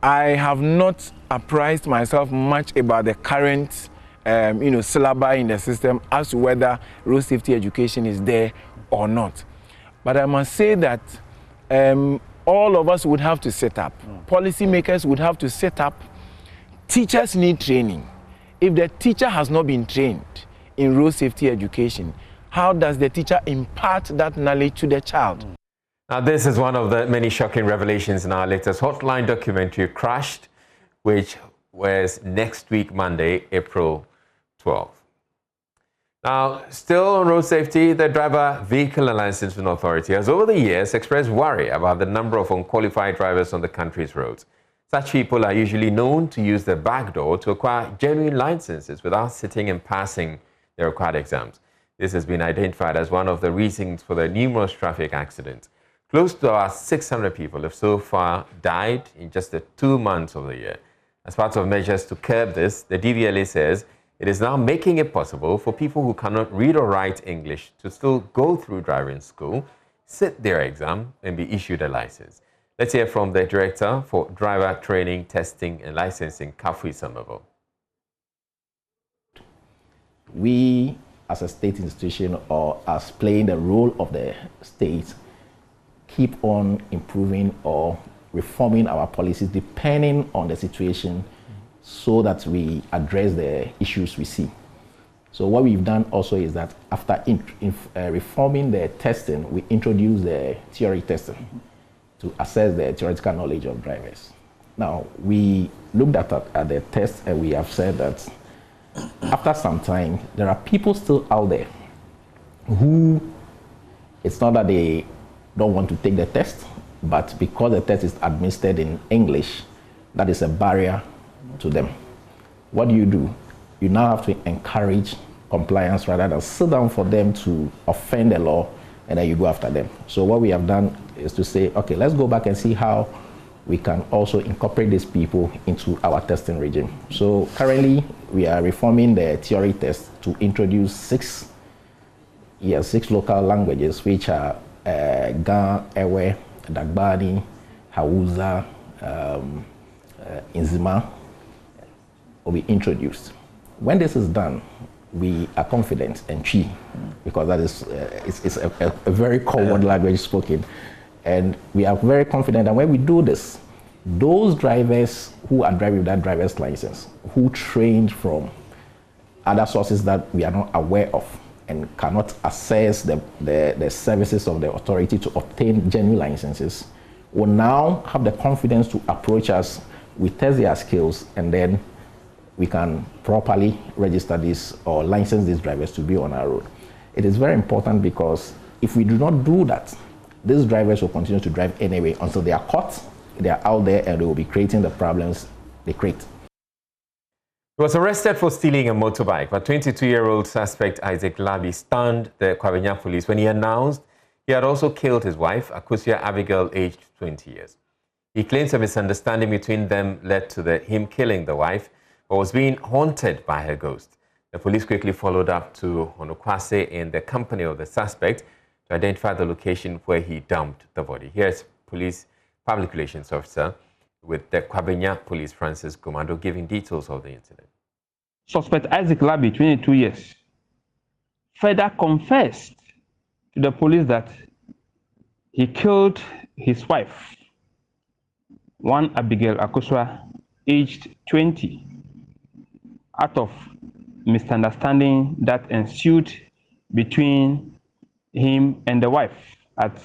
I have not apprised myself much about the current syllabi in the system as to whether road safety education is there or not. But I must say that all of us would have to set up. Policymakers would have to set up. Teachers need training. If the teacher has not been trained in road safety education, how does the teacher impart that knowledge to the child? Now, this is one of the many shocking revelations in our latest Hotline documentary, Crashed, which was next week, Monday, April 12th. Now, still on road safety, the Driver Vehicle and Licensing Authority has over the years expressed worry about the number of unqualified drivers on the country's roads. Such people are usually known to use the back door to acquire genuine licenses without sitting and passing the required exams. This has been identified as one of the reasons for the numerous traffic accidents. Close to about 600 people have so far died in just the 2 months of the year. As part of measures to curb this, the DVLA says it is now making it possible for people who cannot read or write English to still go through driving school, sit their exam, and be issued a license. Let's hear from the Director for Driver Training, Testing and Licensing, Kafui Somerville. We as a state institution or as playing the role of the state, keep on improving or reforming our policies depending on the situation so that we address the issues we see. So what we've done also is that after reforming the testing, we introduced the theory testing to assess the theoretical knowledge of drivers. Now, we looked at the test and we have said that after some time, there are people still out there who, it's not that they don't want to take the test, but because the test is administered in English, that is a barrier to them. What do? You now have to encourage compliance rather than sit down for them to offend the law and then you go after them. So what we have done is to say, okay, let's go back and see how we can also incorporate these people into our testing regime. So currently we are reforming the theory test to introduce six local languages, which are Ga, Ewe, Dagbani, Hausa, Nzima, will be introduced. When this is done, we are confident and Chi, because that is it's a very common language spoken, and we are very confident that when we do this, those drivers who are driving with that driver's license, who trained from other sources that we are not aware of and cannot access the services of the authority to obtain genuine licenses, will now have the confidence to approach us. We test their skills and then we can properly register these or license these drivers to be on our road. It is very important because if we do not do that, these drivers will continue to drive anyway until they are caught, they are out there and they will be creating the problems they create. He was arrested for stealing a motorbike, but 22-year-old suspect Isaac Labi stunned the KWABENYA police when he announced he had also killed his wife, Akusia Abigail, aged 20 years. He claims a misunderstanding between them led to him killing the wife, but was being haunted by her ghost. The police quickly followed up to Honokwase in the company of the suspect to identify the location where he dumped the body. Here's Police Public Relations Officer with the KWABENYA Police, Francis Gumado, giving details of the incident. Suspect Isaac Labi, 22 years, further confessed to the police that he killed his wife, one Abigail Akuswa, aged 20, out of misunderstanding that ensued between him and the wife at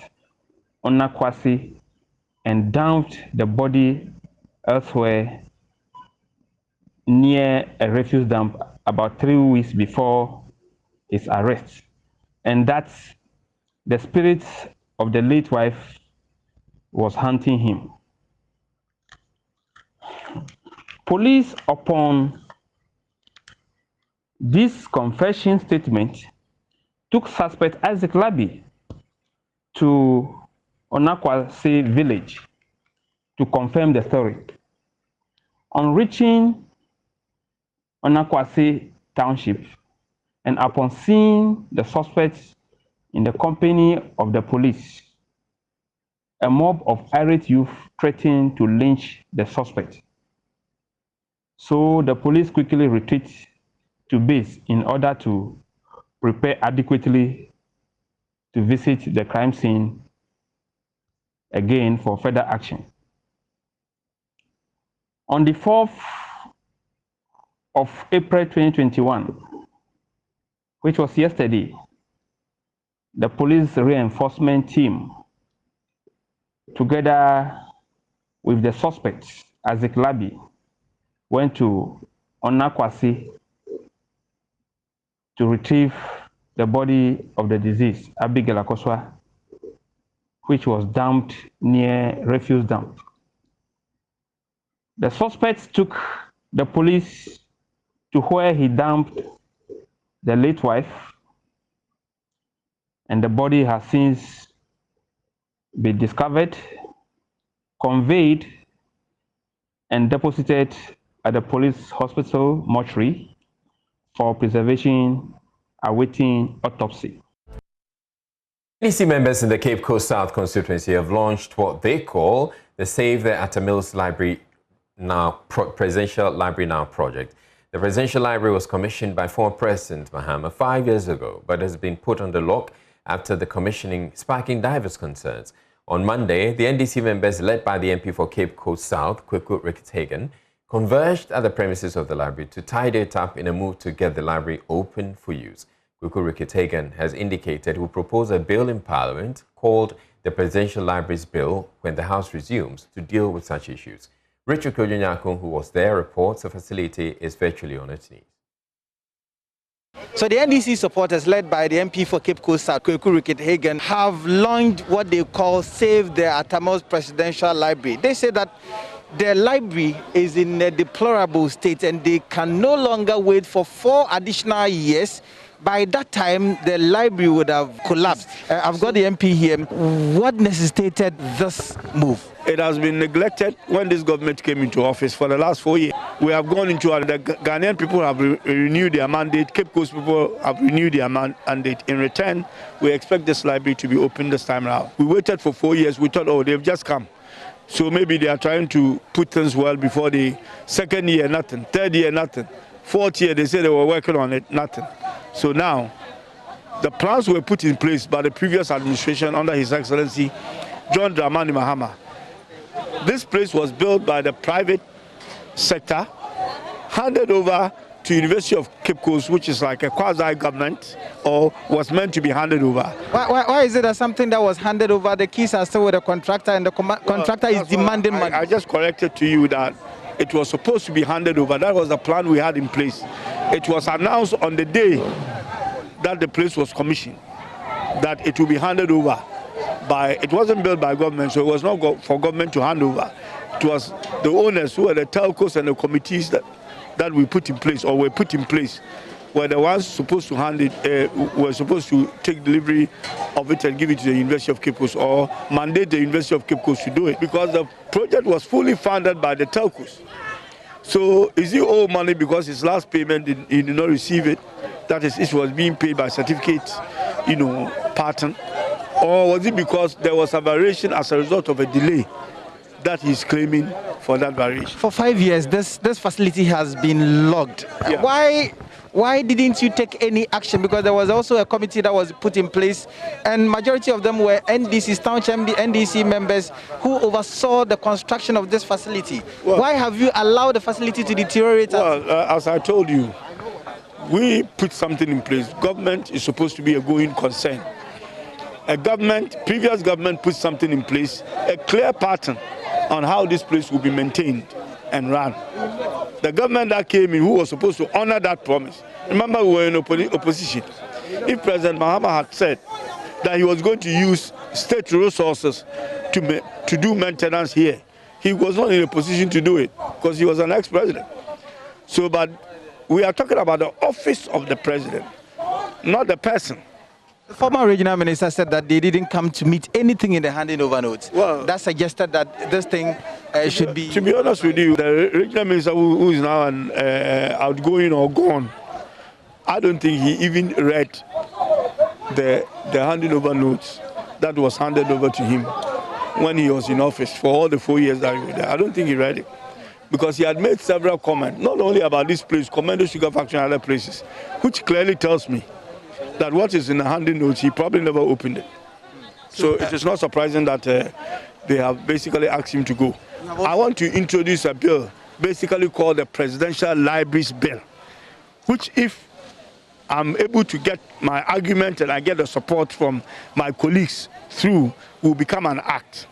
Onakwasi, and dumped the body elsewhere near a refuse dump about 3 weeks before his arrest. And that the spirit of the late wife was haunting him. Police, upon this confession statement, took suspect Isaac Labi to Onakwasi village to confirm the story. On reaching Onakwasi township and upon seeing the suspects in the company of the police, a mob of irate youth threatened to lynch the suspect. So the police quickly retreat to base in order to prepare adequately to visit the crime scene again for further action. On the 4th of April 2021, which was yesterday, the police reinforcement team, together with the suspects, Isaac Labi, went to Onakwasi to retrieve the body of the deceased, Abigail Akoswa, which was dumped near refuse dump. The suspects took the police to where he dumped the late wife, and the body has since been discovered, conveyed, and deposited at the police hospital mortuary for preservation, awaiting autopsy. NEC members in the Cape Coast South constituency have launched what they call the Save the Atta Mills Library Now Presidential Library Now project. The Presidential Library was commissioned by former President Mahama 5 years ago, but has been put under lock after the commissioning sparking diverse concerns. On Monday, the NDC members, led by the MP for Cape Coast South, Kwabenya, converged at the premises of the library to tidy it up in a move to get the library open for use. Kwabenya has indicated he will propose a bill in Parliament called the Presidential Libraries Bill when the House resumes to deal with such issues. Richard Kojunyako, who was there, reports the facility is virtually on its knees. So the NDC supporters, led by the MP for Cape Coast South, Kwabenya, have launched what they call Save the Atamos Presidential Library. They say that the library is in a deplorable state and they can no longer wait for 4 additional years. By that time, the library would have collapsed. I've got the MP here. What necessitated this move? It has been neglected when this government came into office for the last 4 years. We have gone into the Ghanaian people have renewed their mandate. Cape Coast people have renewed their mandate. In return, we expect this library to be open this time around. We waited for 4 years. We thought, oh, they've just come. So maybe they are trying to put things well before the 2nd year, nothing. 3rd year, nothing. 4th year, they said they were working on it, nothing. So now, the plans were put in place by the previous administration under His Excellency John Dramani Mahama. This place was built by the private sector, handed over to University of Cape Coast, which is like a quasi-government, or was meant to be handed over. Why is it that something that was handed over, the keys are still with the contractor and the contractor is demanding money? I just corrected to you that it was supposed to be handed over. That was the plan we had in place. It was announced on the day that the place was commissioned that it will be handed over by, it wasn't built by government, so it was not for government to hand over. It was the owners who were the telcos and the committees that we put in place, or were put in place, were the ones supposed to hand it, were supposed to take delivery of it and give it to the University of Cape Coast, or mandate the University of Cape Coast to do it, because the project was fully funded by the telcos. So is he owe money because his last payment he did not receive it? That is, it was being paid by certificate, pattern, or was it because there was a variation as a result of a delay that he's claiming for that variation? For 5 years, this facility has been locked. Yeah. Why didn't you take any action? Because there was also a committee that was put in place, and majority of them were NDC, Township NDC members who oversaw the construction of this facility. Well, why have you allowed the facility to deteriorate? Well, as I told you, we put something in place. Government is supposed to be a going concern. Previous government put something in place, a clear pattern on how this place will be maintained and run. The government that came in, who was supposed to honor that promise. Remember, we were in opposition. If President Mahama had said that he was going to use state resources to do maintenance here, he was not in a position to do it because he was an ex-president. So, but we are talking about the office of the president, not the person. The former regional minister said that they didn't come to meet anything in the handing over notes. Well, that suggested that this thing should be... To be honest with you, the regional minister who is now outgoing or gone, I don't think he even read the handing over notes that was handed over to him when he was in office for all the 4 years that he was there. I don't think he read it. Because he had made several comments, not only about this place, Commando Sugar Factory and other places, which clearly tells me that what is in the handing notes, he probably never opened it. So it is not surprising that they have basically asked him to go. I want to introduce a bill basically called the Presidential Libraries Bill, which if I'm able to get my argument and I get the support from my colleagues through, will become an act.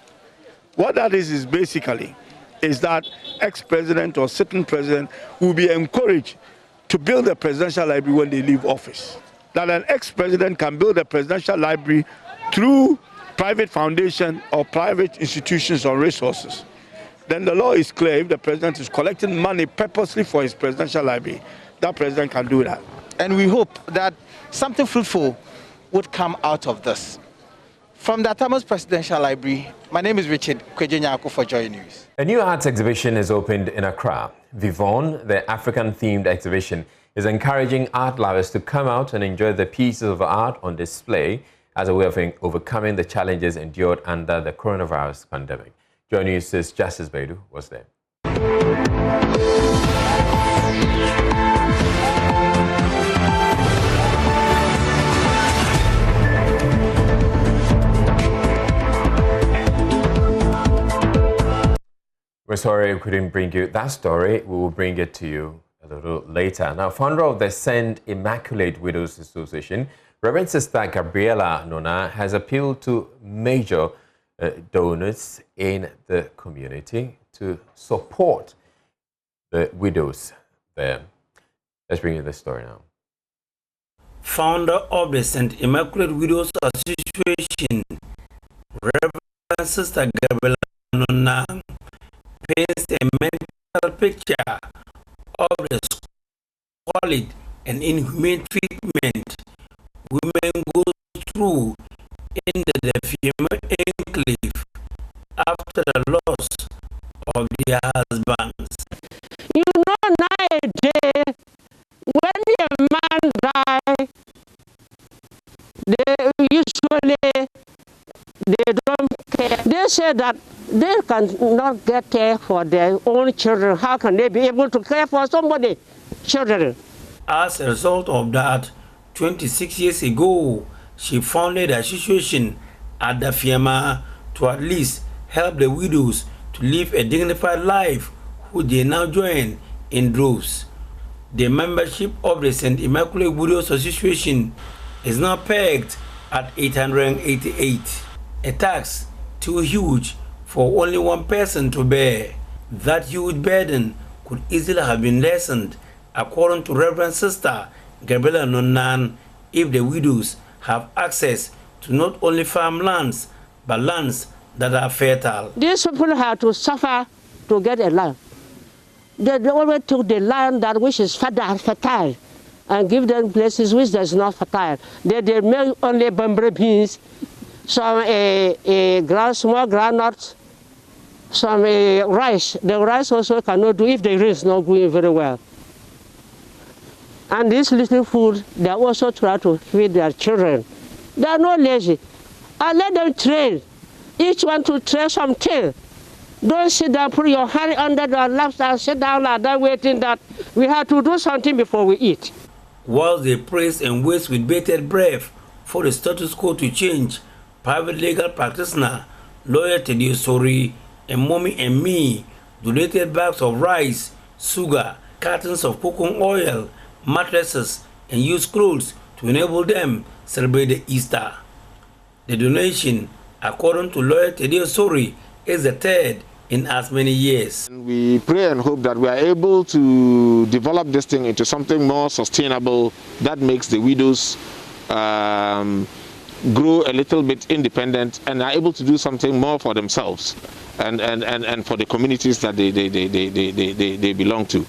What that is basically is that ex-president or sitting president will be encouraged to build a presidential library when they leave office. That an ex-president can build a presidential library through private foundation or private institutions or resources. Then the law is clear. If the president is collecting money purposely for his presidential library, that president can do that. And we hope that something fruitful would come out of this. From the Atamos Presidential Library, my name is Richard Kojunyako for Joy News. A new arts exhibition is opened in Accra. Vivon, the African-themed exhibition, is encouraging art lovers to come out and enjoy the pieces of art on display as a way of overcoming the challenges endured under the coronavirus pandemic. Joy News' Justice Bedu was there. We're sorry we couldn't bring you that story. We will bring it to you a little later. Now, founder of the Send Immaculate Widows Association, Reverend Sister Gabriela Nona, has appealed to major donors in the community to support the widows there. Let's bring you this story now. Founder of the St. Immaculate Widows Association, Reverend Sister Gabriela Nona, paints a mental picture of the squalid and inhumane treatment women go through in the female enclave after the loss of their husbands. You know, nowadays, when a man dies, they don't care. They say that they cannot get care for their own children. How can they be able to care for somebody's children? As a result of that, 26 years ago, she founded a association at the Fiema to at least help the widows to live a dignified life, who they now join in droves. The membership of the St. Immaculate Widows Association is now pegged at 888, a tax too huge for only one person to bear. That huge burden could easily have been lessened, according to Reverend Sister Gabriela Nona, if the widows have access to not only farmlands, but lands that are fertile. These people have to suffer to get a land. They always took the land that which is fertile and give them places which is not fertile. They make only bamboo beans, some small groundnuts, some rice. The rice also cannot do if the rain is not going very well. And this little food, they also try to feed their children. They are not lazy. I let them train. Each one to train something. Don't sit down, put your hand under their laps and sit down like that waiting that we have to do something before we eat. While they praise and wait with bated breath for the status quo to change, private legal practitioner, lawyer Teddy Osori, and Mommy and Me donated bags of rice, sugar, cartons of coconut oil, mattresses, and used clothes to enable them celebrate the Easter. The donation, according to lawyer Teddy Osori, is the third in as many years. We pray and hope that we are able to develop this thing into something more sustainable that makes the widows grow a little bit independent and are able to do something more for themselves and for the communities that they belong to.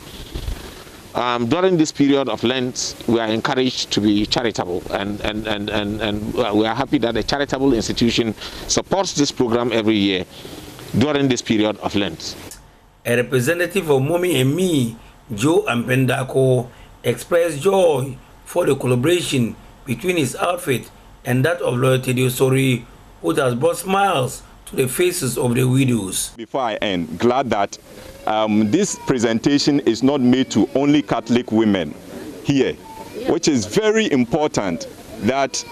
During this period of Lent, we are encouraged to be charitable, and we are happy that a charitable institution supports this program every year during this period of Lent. A representative of Mommy and Me, Joe Ampendako, expressed joy for the collaboration between his outfit and that of Lawyer Teddy Osori, who has brought smiles to the faces of the widows. Before I end, glad that this presentation is not made to only Catholic women here, which is very important that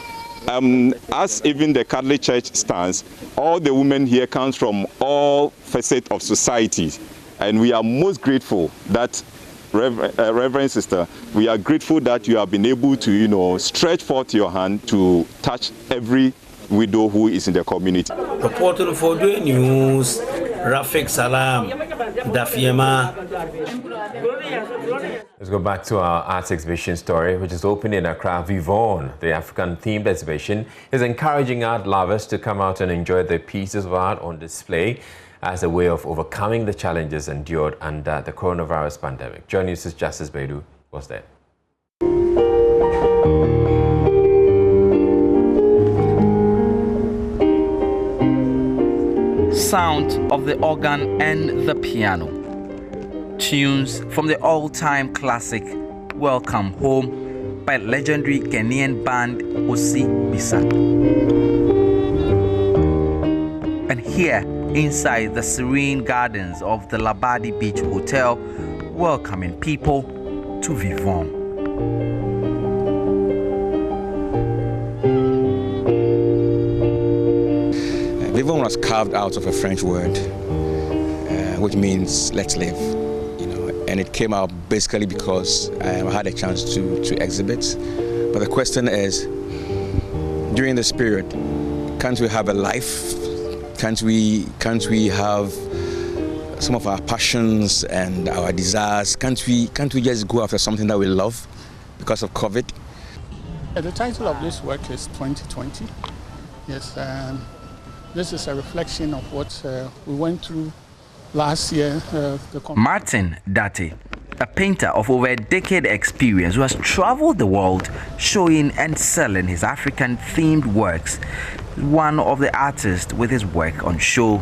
as even the Catholic Church stands, all the women here comes from all facets of society, and we are most grateful that Reverend Sister, we are grateful that you have been able to, stretch forth your hand to touch every widow who is in the community. Reporting for the news, Rafik Salam, Dafiema. Let's go back to our art exhibition story, which is open in Accra. Vivon, the African-themed exhibition, is encouraging art lovers to come out and enjoy the pieces of art on display as a way of overcoming the challenges endured under the coronavirus pandemic. Join News' Justice Bedu was there. Sound of the organ and the piano. Tunes from the all-time classic Welcome Home by legendary Ghanaian band Osi Bisa. And here, inside the serene gardens of the Labadi Beach Hotel, welcoming people to Vivon. Vivon was carved out of a French word, which means let's live, you know. And it came out basically because I had a chance to exhibit. But the question is, during this period, can't we have a life? Can't we have some of our passions and our desires? Can't we just go after something that we love because of COVID? The title of this work is 2020. Yes, this is a reflection of what we went through last year. Martin Date, a painter of over a decade experience who has traveled the world showing and selling his African-themed works, is one of the artists with his work on show.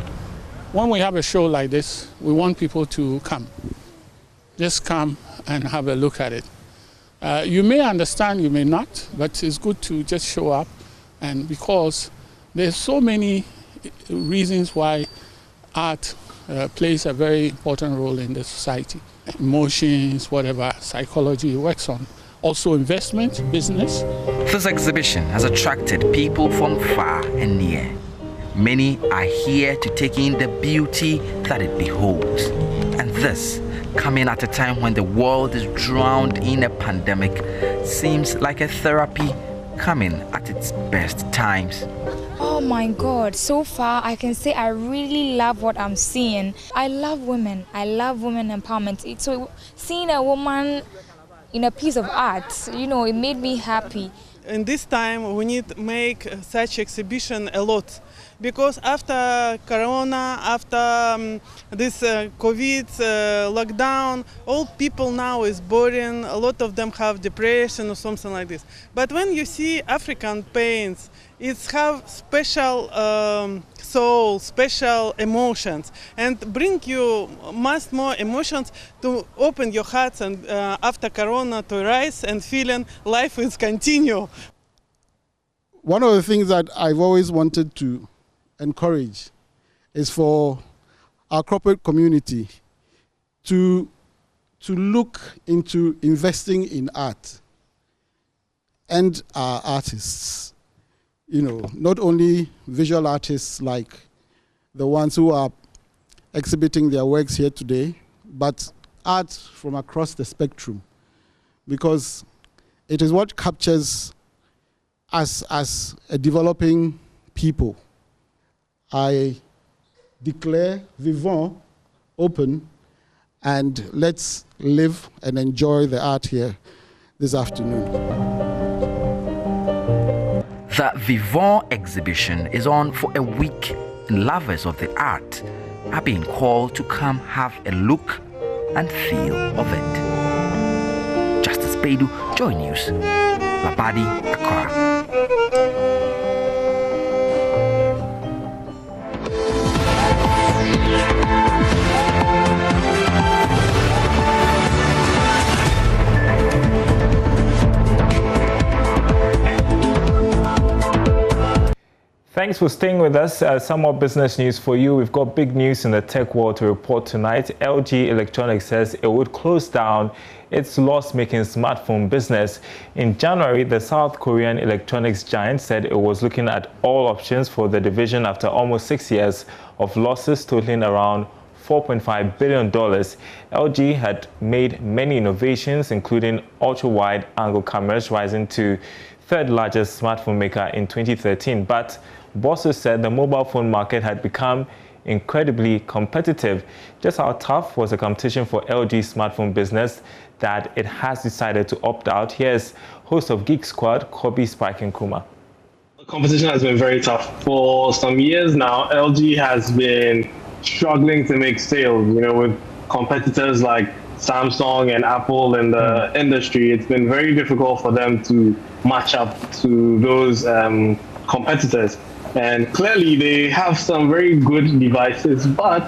When we have a show like this, we want people to come. Just come and have a look at it. You may understand, you may not, but it's good to just show up, and because there's so many reasons why art plays a very important role in the society. Emotions, whatever, psychology works on. Also investment, business. This exhibition has attracted people from far and near. Many are here to take in the beauty that it beholds. And this, coming at a time when the world is drowned in a pandemic, seems like a therapy coming at its best times. Oh my God, so far I can say I really love what I'm seeing. I love women. I love women empowerment. So seeing a woman in a piece of art, you know, it made me happy. In this time we need to make such exhibition a lot, because after Corona, after this COVID lockdown, all people now is boring. A lot of them have depression or something like this. But when you see African paints, it have special soul, special emotions, and bring you much more emotions to open your hearts and after Corona to rise and feeling life is continue. One of the things that I've always wanted to encourage is for our corporate community to look into investing in art and our artists. You know, not only visual artists like the ones who are exhibiting their works here today, but art from across the spectrum, because it is what captures us as a developing people. I declare Vivant open, and let's live and enjoy the art here this afternoon. The Vivant exhibition is on for a week, and lovers of the art are being called to come have a look and feel of it. Justice Bedu, Joy News, Labadi, Accra. Thanks for staying with us. Some more business news for you. We've got big news in the tech world to report tonight. LG Electronics says it would close down its loss-making smartphone business. In January, the South Korean electronics giant said it was looking at all options for the division after almost 6 years of losses totaling around $4.5 billion. LG had made many innovations, including ultra-wide angle cameras, rising to third largest smartphone maker in 2013. But bosses said the mobile phone market had become incredibly competitive. Just how tough was the competition for LG's smartphone business that it has decided to opt out? Here's host of Geek Squad, Kobe Spike Nkrumah. The competition has been very tough. For some years now, LG has been struggling to make sales, you know, with competitors like Samsung and Apple in the industry. It's been very difficult for them to match up to those competitors. And clearly they have some very good devices, but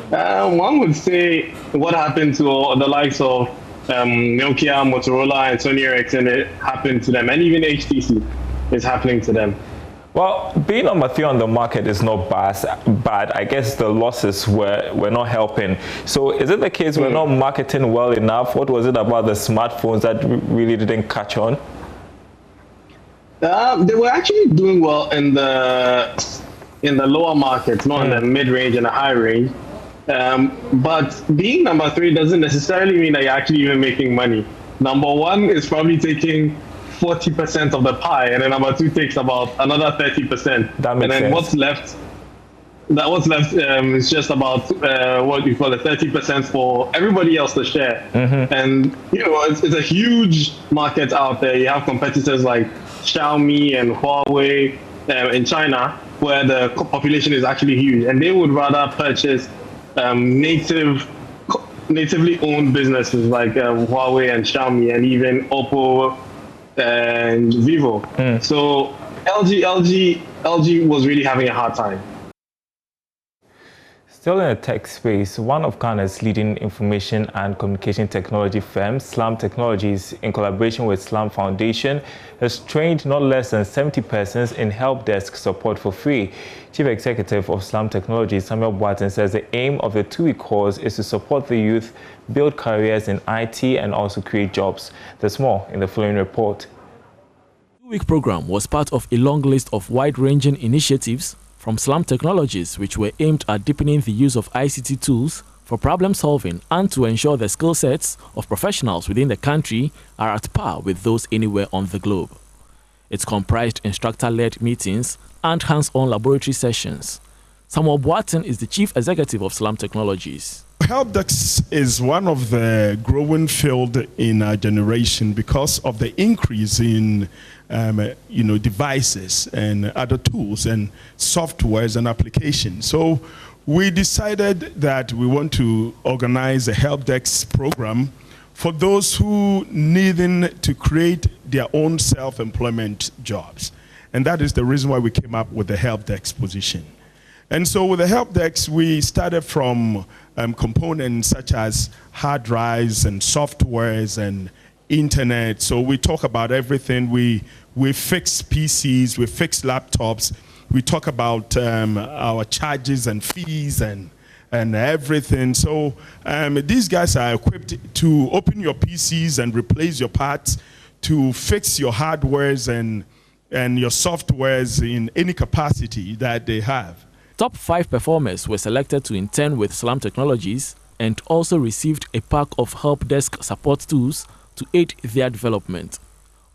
one would say what happened to the likes of Nokia, Motorola, and Sony Ericsson, it happened to them, and even HTC is happening to them. Well, being number 3 on the market is not bad. I guess the losses were not helping. So is it the case we're not marketing well enough? What was it about the smartphones that really didn't catch on? They were actually doing well in the lower markets, not in the mid-range and the high range. But being number 3 doesn't necessarily mean that you're actually even making money. Number 1 is probably taking 40% of the pie, and then number 2 takes about another 30%. That makes sense. What's left is just about what you call the 30% for everybody else to share. And it's a huge market out there. You have competitors like Xiaomi and Huawei in China, where the population is actually huge, and they would rather purchase natively owned businesses like Huawei and Xiaomi and even Oppo and Vivo. So LG was really having a hard time. Still in the tech space, one of Ghana's leading information and communication technology firms, Slam Technologies, in collaboration with Slam Foundation, has trained not less than 70 persons in help desk support for free. Chief Executive of Slam Technologies, Samuel Boateng, says the aim of the 2-week course is to support the youth, build careers in IT, and also create jobs. There's more in the following report. The 2-week program was part of a long list of wide-ranging initiatives from Slam Technologies, which were aimed at deepening the use of ICT tools for problem solving and to ensure the skill sets of professionals within the country are at par with those anywhere on the globe. It's comprised instructor-led meetings and hands-on laboratory sessions. Samuel Boateng is the Chief Executive of Slam Technologies. Help desk is one of the growing field in our generation because of the increase in devices and other tools and softwares and applications. So we decided that we want to organize a help desk program for those who needing to create their own self-employment jobs. And that is the reason why we came up with the help desk position. And so with the help desk, we started from components such as hard drives and softwares and internet. So we talk about everything. We fix PCs, we fix laptops. We talk about our charges and fees and everything. So these guys are equipped to open your PCs and replace your parts, to fix your hardwares and your softwares in any capacity that they have. Top 5 performers were selected to intern with Slam Technologies and also received a pack of help desk support tools to aid their development.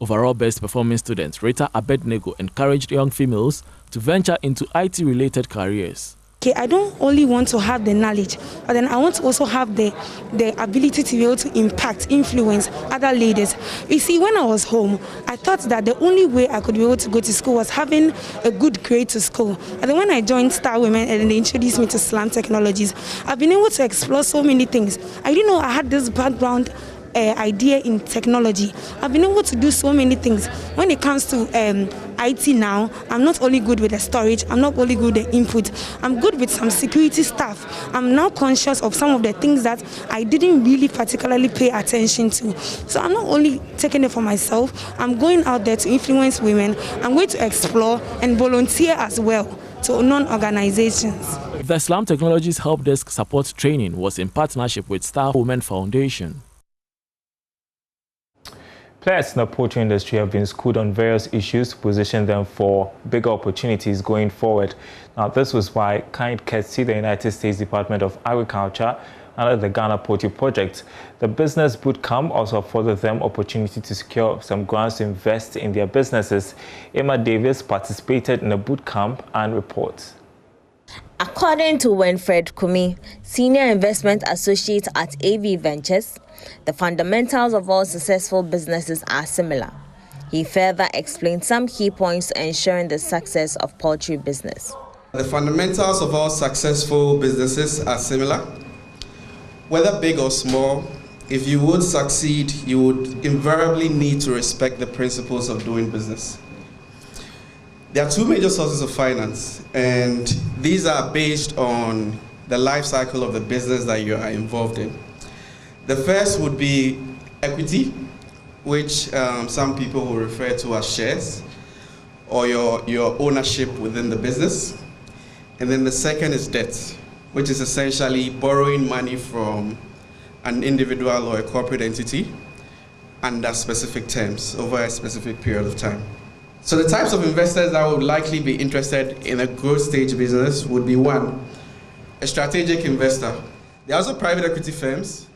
Overall best performing student Rita Abednego encouraged young females to venture into IT-related careers. Okay, I don't only want to have the knowledge, but then I want to also have the ability to be able to impact, influence other ladies. You see, when I was home, I thought that the only way I could be able to go to school was having a good grade to school. And then when I joined Star Women and they introduced me to Slam Technologies, I've been able to explore so many things. I didn't know I had this background idea in technology. I've been able to do so many things. When it comes to IT now, I'm not only good with the storage, I'm not only good with the input, I'm good with some security stuff. I'm now conscious of some of the things that I didn't really particularly pay attention to. So I'm not only taking it for myself, I'm going out there to influence women. I'm going to explore and volunteer as well to non-organizations. The Slam Technologies Help Desk Support Training was in partnership with Star Women Foundation. Players in the poultry industry have been schooled on various issues to position them for bigger opportunities going forward. Now, this was why kind courtesy the United States Department of Agriculture under the Ghana Poultry Project. The business bootcamp also afforded them opportunity to secure some grants to invest in their businesses. Emma Davis participated in the bootcamp and reports. According to Winfred Kumi, Senior Investment Associate at AV Ventures, the fundamentals of all successful businesses are similar. He further explained some key points to ensuring the success of poultry business. The fundamentals of all successful businesses are similar. Whether big or small, if you would succeed, you would invariably need to respect the principles of doing business. There are 2 major sources of finance, and these are based on the life cycle of the business that you are involved in. The first would be equity, which some people will refer to as shares, or your ownership within the business. And then the second is debt, which is essentially borrowing money from an individual or a corporate entity under specific terms over a specific period of time. So the types of investors that would likely be interested in a growth stage business would be 1, a strategic investor. There are also private equity firms.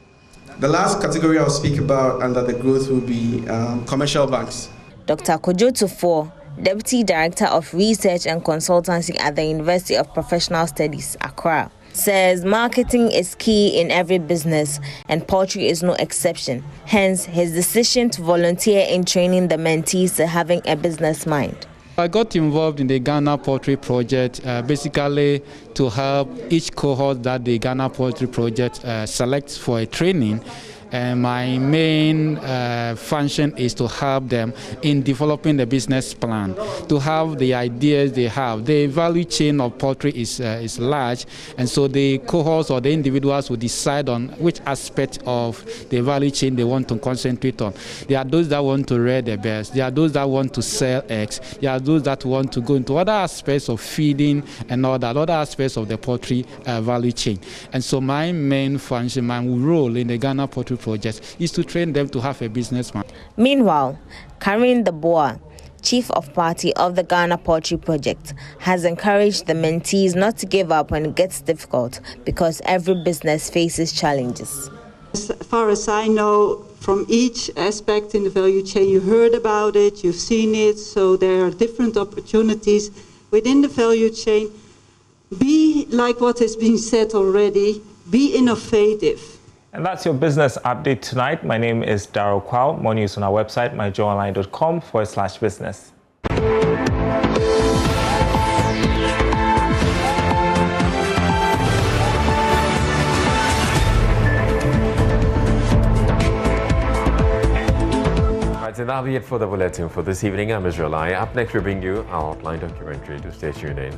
The last category I'll speak about under the growth will be commercial banks. Dr. Kojo Tufo, Deputy Director of Research and Consultancy at the University of Professional Studies, Accra, says marketing is key in every business and poultry is no exception. Hence, his decision to volunteer in training the mentees to having a business mind. I got involved in the Ghana Poultry Project basically to help each cohort that the Ghana Poultry Project selects for a training. And my main function is to help them in developing the business plan, to have the ideas they have. The value chain of poultry is large, and so the cohorts or the individuals will decide on which aspect of the value chain they want to concentrate on. There are those that want to rear the birds, there are those that want to sell eggs, there are those that want to go into other aspects of feeding and all that, other aspects of the poultry value chain. And so my main function, my role in the Ghana Poultry Project is to train them to have a business mind. Meanwhile, Karen Deboa, Chief of Party of the Ghana Poultry Project, has encouraged the mentees not to give up when it gets difficult because every business faces challenges. As far as I know, from each aspect in the value chain, you heard about it, you've seen it, so there are different opportunities within the value chain. Be like what has been said already, be innovative. And that's your business update tonight. My name is Daryl Kwao. More news on our website, myjoyonline.com/business. Right, so that'll be it for the bulletin for this evening. I'm Israel. Up next, we bring you our outline documentary. Do stay tuned in.